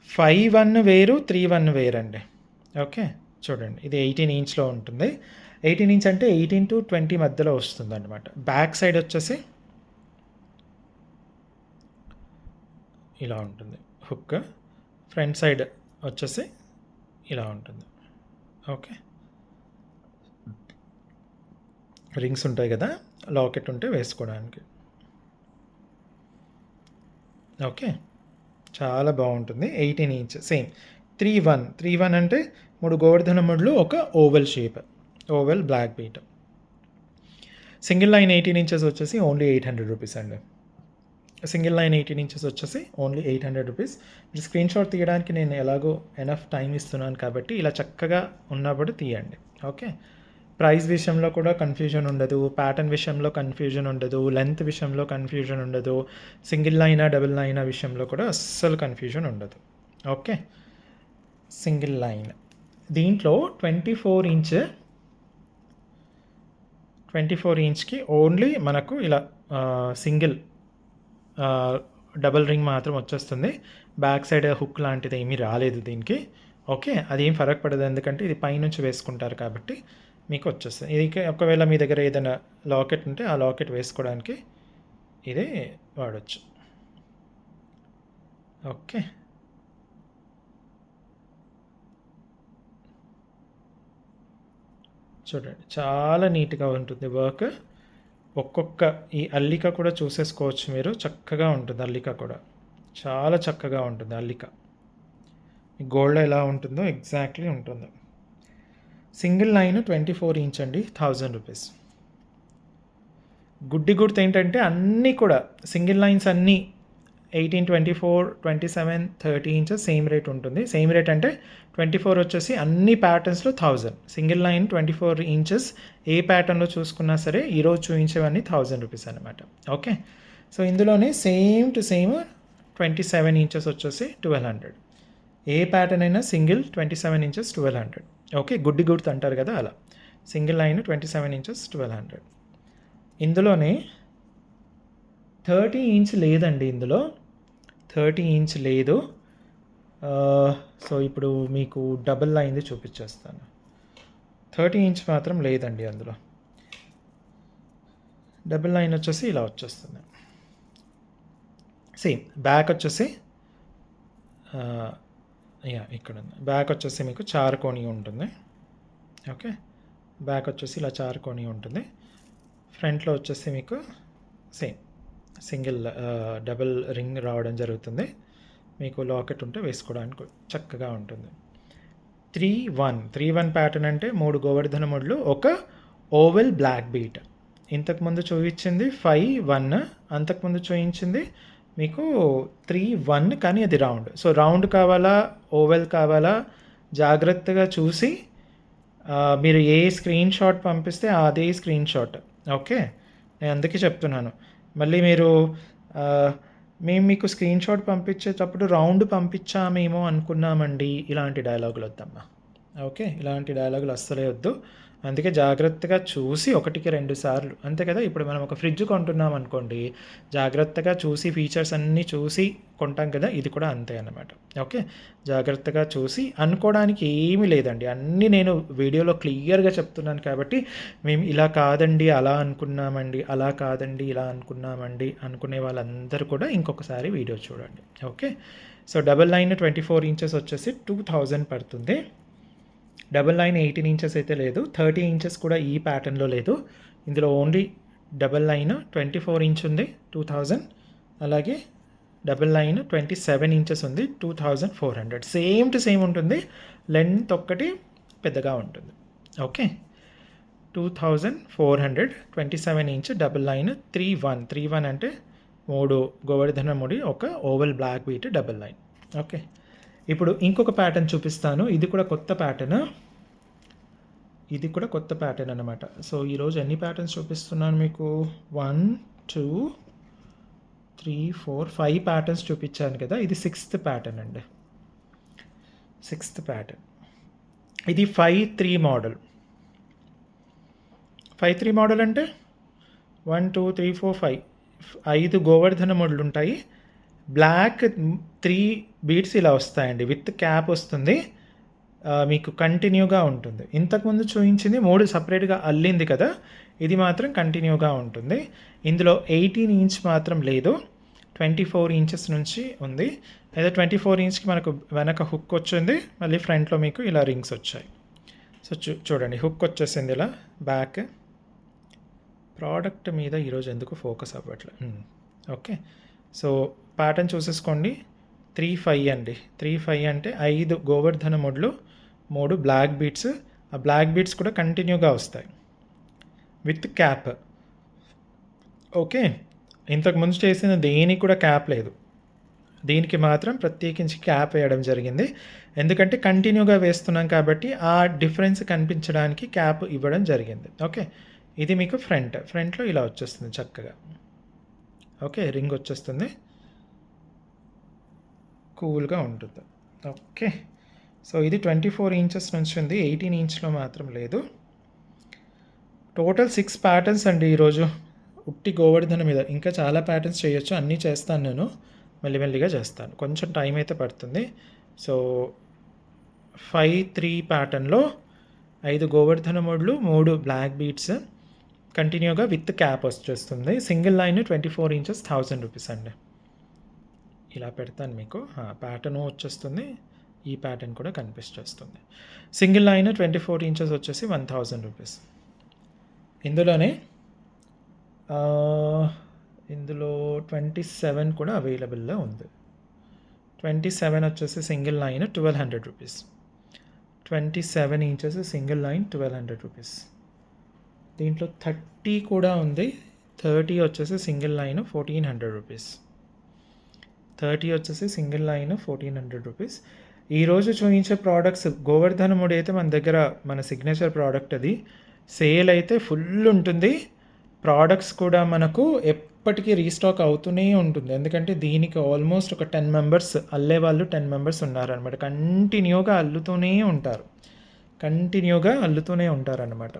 5-1 వేరు, 3-1 వేరండి. ఓకే, చూడండి, ఇది 18 ఇంచ్లో ఉంటుంది. 18 ఇంచ్ అంటే 18 to 20 మధ్యలో వస్తుంది అనమాట. బ్యాక్ సైడ్ వచ్చేసి ఇలా ఉంటుంది హుక్. ఫ్రంట్ సైడ్ వచ్చేసి ఇలా ఉంటుంది. ఓకే, రింగ్స్ ఉంటాయి కదా, లాకెట్ ఉంటే వేసుకోవడానికి. ఓకే, చాలా బాగుంటుంది. 18 ఇంచ్ సేమ్. 3-1 అంటే 3 గోవర్ధన ముళ్ళు, ఒక oval shape, oval black beat. Single line 18 inches వచ్చేసి ఓన్లీ 800 రూపీస్ అండి. సింగిల్ లైన్ 18 ఇంచెస్ వచ్చేసి ఓన్లీ 800 రూపీస్. మీరు స్క్రీన్ షాట్ తీయడానికి నేను ఎలాగో ఎనఫ్ టైం ఇస్తున్నాను కాబట్టి ఇలా చక్కగా ఉన్నప్పుడు తీయండి. ఓకే. ప్రైస్ విషయంలో కూడా కన్ఫ్యూజన్ ఉండదు, ప్యాటర్న్ విషయంలో కన్ఫ్యూజన్ ఉండదు, లెంత్ విషయంలో కన్ఫ్యూజన్ ఉండదు, సింగిల్ లైనా డబుల్ లైనా విషయంలో కూడా అస్సలు కన్ఫ్యూజన్ ఉండదు. ఓకే. సింగిల్ లైన్ దీంట్లో 24 ఇంచ్కి ఓన్లీ మనకు ఇలా సింగిల్ డబుల్ రింగ్ మాత్రం వచ్చేస్తుంది. బ్యాక్ సైడ్ హుక్ లాంటిది ఏమీ రాలేదు దీనికి. ఓకే. అదేం ఫరక్ పడదు, ఎందుకంటే ఇది పైనుంచి వేసుకుంటారు కాబట్టి మీకు వచ్చేస్తుంది. ఇది ఒకవేళ మీ దగ్గర ఏదైనా లాకెట్ ఉంటే ఆ లాకెట్ వేసుకోవడానికి ఇదే వాడచ్చు. ఓకే. చూడండి చాలా నీట్గా ఉంటుంది వర్క్. ఒక్కొక్క ఈ అల్లిక కూడా చూసేసుకోవచ్చు మీరు, చక్కగా ఉంటుంది అల్లిక కూడా, చాలా చక్కగా ఉంటుంది అల్లిక. గోల్డ్ ఎలా ఉంటుందో ఎగ్జాక్ట్లీ ఉంటుంది. సింగిల్ లైన్ 24 ఇంచ్ అండి, 1000 రూపీస్. గుడ్డి గుర్తు ఏంటంటే అన్నీ కూడా సింగిల్ లైన్స్ అన్నీ 18, 24, 27, 30 ఇంచెస్ సేమ్ రేట్ ఉంటుంది. సేమ్ రేట్ అంటే 24 వచ్చేసి అన్ని ప్యాటర్న్స్లో 1000. సింగిల్ లైన్ 24 ఇంచెస్ ఏ ప్యాటర్న్లో చూసుకున్నా సరే ఈరోజు చూపించేవన్నీ 1000 రూపీస్ అనమాట. ఓకే. సో ఇందులోనే సేమ్ టు సేమ్ 27 ఇంచెస్ వచ్చేసి 1200. ఏ ప్యాటర్న్ అయినా సింగిల్ 27 ఇంచెస్ 1200. ఓకే. గుడ్డి గుర్తు అంటారు కదా అలా. Single line 27 inches 1200. ఇందులోనే 30 ఇంచ్ లేదండి, ఇందులో 30 ఇంచ్ లేదు. సో ఇప్పుడు మీకు డబుల్ లైన్ది చూపించేస్తాను. 30 ఇంచ్ మాత్రం లేదండి అందులో. డబుల్ లైన్ వచ్చేసి ఇలా వచ్చేస్తుంది. సేమ్ బ్యాక్ వచ్చేసి ఇక్కడ ఉంది. బ్యాక్ వచ్చేసి మీకు చారుకోణి ఉంటుంది. ఓకే. బ్యాక్ వచ్చేసి ఇలా చారుకోణి ఉంటుంది. ఫ్రంట్లో వచ్చేసి మీకు సేమ్ సింగిల్ డబుల్ రింగ్ రావడం జరుగుతుంది. మీకు లాకెట్ ఉంటే వేసుకోవడానికి చక్కగా ఉంటుంది. 3-1 ప్యాటర్న్ అంటే 3 గోవర్ధన ముళ్ళు, ఒక ఓవెల్ బ్లాక్ బీట్. ఇంతకుముందు చూపించింది 5-1, అంతకుముందు చూపించింది మీకు 3-1, కానీ అది రౌండ్. సో రౌండ్ కావాలా ఓవెల్ కావాలా జాగ్రత్తగా చూసి మీరు ఏ స్క్రీన్ షాట్ పంపిస్తే అదే స్క్రీన్ షాట్. ఓకే. నేను అందుకే చెప్తున్నాను. మళ్ళీ మీరు మేము మీకు స్క్రీన్ షాట్ పంపించేటప్పుడు రౌండ్ పంపించామేమో అనుకున్నామండి, ఇలాంటి డైలాగులు వద్దమ్మా. ఓకే. ఇలాంటి డైలాగులు అస్సలే వద్దు. అందుకే జాగ్రత్తగా చూసి 1-2 సార్లు, అంతే కదా. ఇప్పుడు మనం ఒక ఫ్రిడ్జ్ కొంటున్నాం అనుకోండి, జాగ్రత్తగా చూసి ఫీచర్స్ అన్నీ చూసి కొంటాం కదా, ఇది కూడా అంతే అన్నమాట. ఓకే. జాగ్రత్తగా చూసి, అనుకోవడానికి ఏమీ లేదండి, అన్నీ నేను వీడియోలో క్లియర్గా చెప్తున్నాను కాబట్టి మేము ఇలా కాదండి అలా అనుకున్నామండి, అలా కాదండి ఇలా అనుకున్నామండి అనుకునే వాళ్ళందరూ కూడా ఇంకొకసారి వీడియో చూడండి. Okay. So double line 24 inches వచ్చేసి 2000 పడుతుంది. డబల్ లైన్ 18 ఇంచెస్ అయితే లేదు, 30 ఇంచెస్ కూడా ఈ ప్యాటర్న్లో లేదు. ఇందులో ఓన్లీ డబల్ లైన్ 24 ఇంచ్ ఉంది, 2000. అలాగే డబల్ లైన్ 27 ఇంచెస్ ఉంది, 2400. సేమ్ టు సేమ్ ఉంటుంది, లెంత్ ఒక్కటి పెద్దగా ఉంటుంది. ఓకే. 2400, 27 inch double line. 3-1 అంటే 3 గోవర్ధన ముడి, ఒక oval black beat double line. Okay. ఇప్పుడు ఇంకొక ప్యాటర్న్ చూపిస్తాను. ఇది కూడా కొత్త ప్యాటర్న్ అనమాట. సో ఈరోజు ఎన్ని ప్యాటర్న్స్ చూపిస్తున్నాను మీకు? 1, 2, 3, 4, 5 ప్యాటర్న్స్ చూపించాను కదా. ఇది 6th ప్యాటర్న్ అండి. 6th pattern. ఇది 5-3 మోడల్. 5-3 మోడల్ అంటే 1, 2, 3, 4, 5 గోవర్ధన ముడులు ఉంటాయి. బ్లాక్ 3 బీడ్స్ ఇలా వస్తాయండి, విత్ క్యాప్ వస్తుంది. మీకు కంటిన్యూగా ఉంటుంది. ఇంతకుముందు చూపించింది 3 సపరేట్గా అల్లింది కదా, ఇది మాత్రం కంటిన్యూగా ఉంటుంది. ఇందులో 18 ఇంచ్ మాత్రం లేదు, 24 ఇంచెస్ నుంచి ఉంది. లేదా 24 ఇంచ్కి మనకు వెనక హుక్ వచ్చింది, మళ్ళీ ఫ్రంట్లో మీకు ఇలా రింగ్స్ వచ్చాయి. సో చూడండి, హుక్ వచ్చేసింది ఇలా బ్యాక్. ప్రోడక్ట్ మీద ఈరోజు ఎందుకు ఫోకస్ అవ్వట్లేదు. ఓకే. So pattern చూసేసుకోండి. 3-5 అండి. 3-5 అంటే 5 గోవర్ధన ముడులు, 3 బ్లాక్ బీడ్స్. ఆ బ్లాక్ బీడ్స్ కూడా కంటిన్యూగా వస్తాయి విత్ క్యాప్. ఓకే, ఇంతకుముందు చేసిన దేనికి కూడా క్యాప్ లేదు, దీనికి మాత్రం ప్రత్యేకించి క్యాప్ వేయడం జరిగింది. ఎందుకంటే కంటిన్యూగా వేస్తున్నాం కాబట్టి ఆ డిఫరెన్స్ కనిపించడానికి క్యాప్ ఇవ్వడం జరిగింది. ఓకే, ఇది మీకు ఫ్రంట్లో ఇలా వచ్చేస్తుంది చక్కగా. ఓకే, రింగ్ వచ్చేస్తుంది, కూల్గా ఉంటుంది. ఓకే, సో ఇది 24 ఇంచెస్ నుంచి ఉంది, 18 ఇంచ్లో మాత్రం లేదు. టోటల్ 6 ప్యాటర్న్స్ అండి ఈరోజు ఉట్టి గోవర్ధన మీద. ఇంకా చాలా ప్యాటర్న్స్ చేయొచ్చు, అన్నీ చేస్తాను నేను, మెల్లిమెల్లిగా చేస్తాను, కొంచెం టైం అయితే పడుతుంది. సో 5-3 ప్యాటర్న్లో 5 గోవర్ధన మోడ్లు, 3 బ్లాక్ బీడ్స్ కంటిన్యూగా విత్ క్యాప్ వచ్చేస్తుంది. సింగిల్ లైన్ 24 ఇంచెస్ 1000 రూపీస్ అండి. ఇలా పెడతాను మీకు, ప్యాటర్న్ వచ్చేస్తుంది, ఈ ప్యాటర్న్ కూడా కనిపిస్తుంది. సింగిల్ లైన్ 24 ఇంచెస్ వచ్చేసి 1000 రూపీస్. ఇందులో 27 కూడా అవైలబుల్లో ఉంది. 27 వచ్చేసి single line 1200 rupees. 27 inches single line 1200 rupees. దీంట్లో 30 కూడా ఉంది. 30 వచ్చేసి సింగిల్ లైన్ 1400 రూపీస్. 30 వచ్చేసి సింగిల్ లైన్ 1400 రూపీస్. ఈరోజు చూపించే ప్రోడక్ట్స్ గోవర్ధన ముడి అయితే మన దగ్గర మన సిగ్నేచర్ ప్రోడక్ట్, అది సేల్ అయితే ఫుల్ ఉంటుంది. ప్రోడక్ట్స్ కూడా మనకు ఎప్పటికీ రీస్టాక్ అవుతూనే ఉంటుంది. ఎందుకంటే దీనికి ఆల్మోస్ట్ ఒక 10 మెంబర్స్ అల్లే వాళ్ళు 10 మెంబర్స్ ఉన్నారనమాట. కంటిన్యూగా అల్లుతూనే ఉంటారనమాట.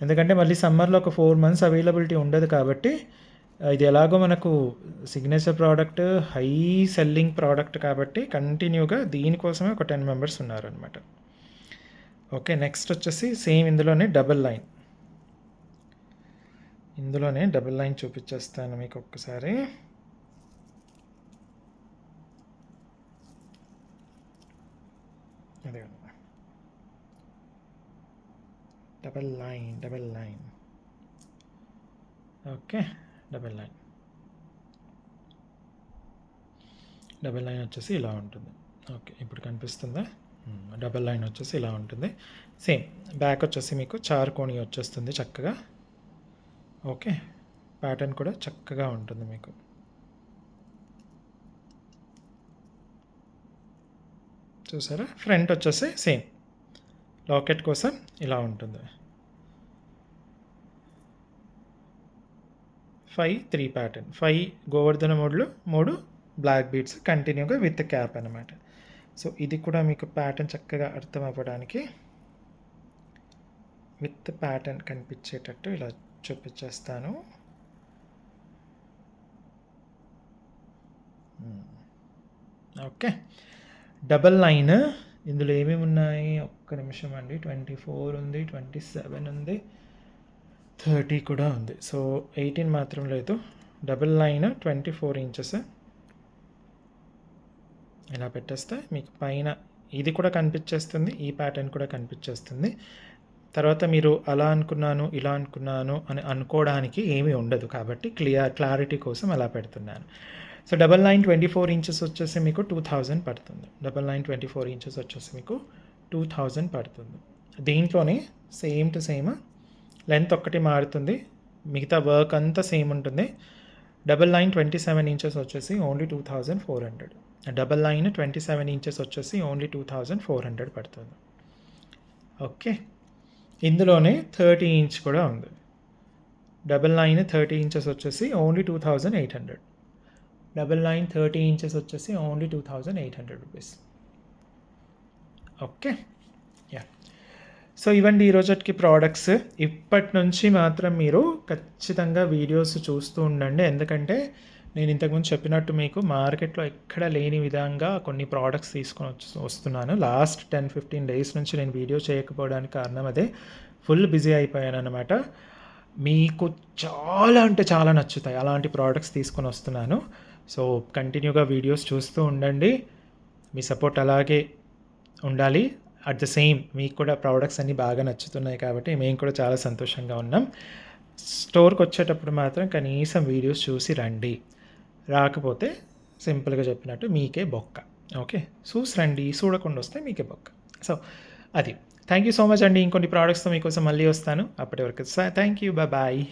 ఎందుకంటే మళ్ళీ సమ్మర్లో ఒక 4 మంత్స్ అవైలబిలిటీ ఉండదు కాబట్టి, ఇది ఎలాగో మనకు signature product, high selling product కాబట్టి కంటిన్యూగా దీనికోసమే ఒక 10 మెంబర్స్ ఉన్నారనమాట. ఓకే, నెక్స్ట్ వచ్చేసి సేమ్ ఇందులోనే డబల్ లైన్ చూపించేస్తాను మీకు ఒక్కసారి. అదే double line. Okay, double line వచ్చేసి ఇలా ఉంటుంది. ఓకే, ఇప్పుడు కనిపిస్తుందా? డబల్ లైన్ వచ్చేసి ఇలా ఉంటుంది. సేమ్ బ్యాక్ వచ్చేసి మీకు చార్కోణి వచ్చేస్తుంది చక్కగా. ఓకే, ప్యాటర్న్ కూడా చక్కగా ఉంటుంది మీకు. చూసారా? ఫ్రంట్ వచ్చేసి సేమ్ లాకెట్ కోసం ఇలా ఉంటుంది. 5-3 ప్యాటర్న్, 5 గోవర్ధన మోడ్లు, 3 బ్లాక్ బీడ్స్ కంటిన్యూగా విత్ క్యాప్ అనమాట. సో ఇది కూడా మీకు ప్యాటర్న్ చక్కగా అర్థం అవ్వడానికి విత్ ప్యాటర్న్ కనిపించేటట్టు ఇలా చూపించేస్తాను. ఓకే, డబల్ లైన్ ఇందులో ఏమేమి ఉన్నాయి ఒక్క నిమిషం అండి. 24 ఉంది, 27 ఉంది, 30 కూడా ఉంది. సో 18 మాత్రం లేదు. డబల్ లైన్ 24 ఇంచెస్ ఇలా పెట్టేస్తే మీకు పైన ఇది కూడా కనిపించేస్తుంది, ఈ ప్యాటర్న్ కూడా కనిపించేస్తుంది. తర్వాత మీరు అలా అనుకున్నాను, ఇలా అనుకున్నాను అని అనుకోవడానికి ఏమీ ఉండదు కాబట్టి క్లారిటీ కోసం అలా పెడుతున్నాను. సో డబల్ లైన్ 24 ఇంచెస్ వచ్చేసి మీకు 2000 పడుతుంది. డబల్ లైన్ 24 ఇంచెస్ వచ్చేసి మీకు 2000 పడుతుంది. దీంట్లోనే సేమ్ టు సేమ్ లెంత్ ఒక్కటి మారుతుంది, మిగతా వర్క్ అంతా సేమ్ ఉంటుంది. డబల్ లైన్ 27 ఇంచెస్ వచ్చేసి ఓన్లీ 2400. డబల్ లైన్ 27 ఇంచెస్ వచ్చేసి ఓన్లీ 2400 పడుతుంది. ఓకే, ఇందులోనే 30 ఇంచ్ కూడా ఉంది. డబల్ లైన్ 30 ఇంచెస్ వచ్చేసి ఓన్లీ 2800. డబల్ లైన్ 30 ఇంచెస్ వచ్చేసి only 2800 rupees. Okay, yeah. So ఇవండి ఈరోజుకి ప్రోడక్ట్స్. ఇప్పటి నుంచి మాత్రం మీరు ఖచ్చితంగా వీడియోస్ చూస్తూ ఉండండి. ఎందుకంటే నేను ఇంతకుముందు చెప్పినట్టు మీకు మార్కెట్లో ఎక్కడ లేని విధంగా కొన్ని ప్రోడక్ట్స్ తీసుకొని వస్తున్నాను. లాస్ట్ 10-15 డేస్ నుంచి నేను వీడియో చేయకపోవడానికి కారణం అదే. ఫుల్ బిజీ అయిపోయాను అనమాట. మీకు చాలా అంటే చాలా నచ్చుతాయి అలాంటి ప్రోడక్ట్స్ తీసుకొని వస్తున్నాను. సో కంటిన్యూగా వీడియోస్ చూస్తూ ఉండండి, మీ సపోర్ట్ అలాగే ఉండాలి. అట్ ద సేమ్ మీకు కూడా ప్రోడక్ట్స్ అన్నీ బాగా నచ్చుతున్నాయి కాబట్టి మేము కూడా చాలా సంతోషంగా ఉన్నాం. స్టోర్కి వచ్చేటప్పుడు మాత్రం కనీసం వీడియోస్ చూసి రండి, రాకపోతే సింపుల్గా చెప్పినట్టు మీకే బొక్క. ఓకే, చూసి రండి, చూడకుండా వస్తే మీకే బొక్క. సో అది. థ్యాంక్ యూ సో మచ్ అండి. ఇంకొన్ని ప్రొడక్ట్స్‌తో మీకోసం మళ్ళీ వస్తాను. అప్పటి వరకు థ్యాంక్ యూ. బాయ్.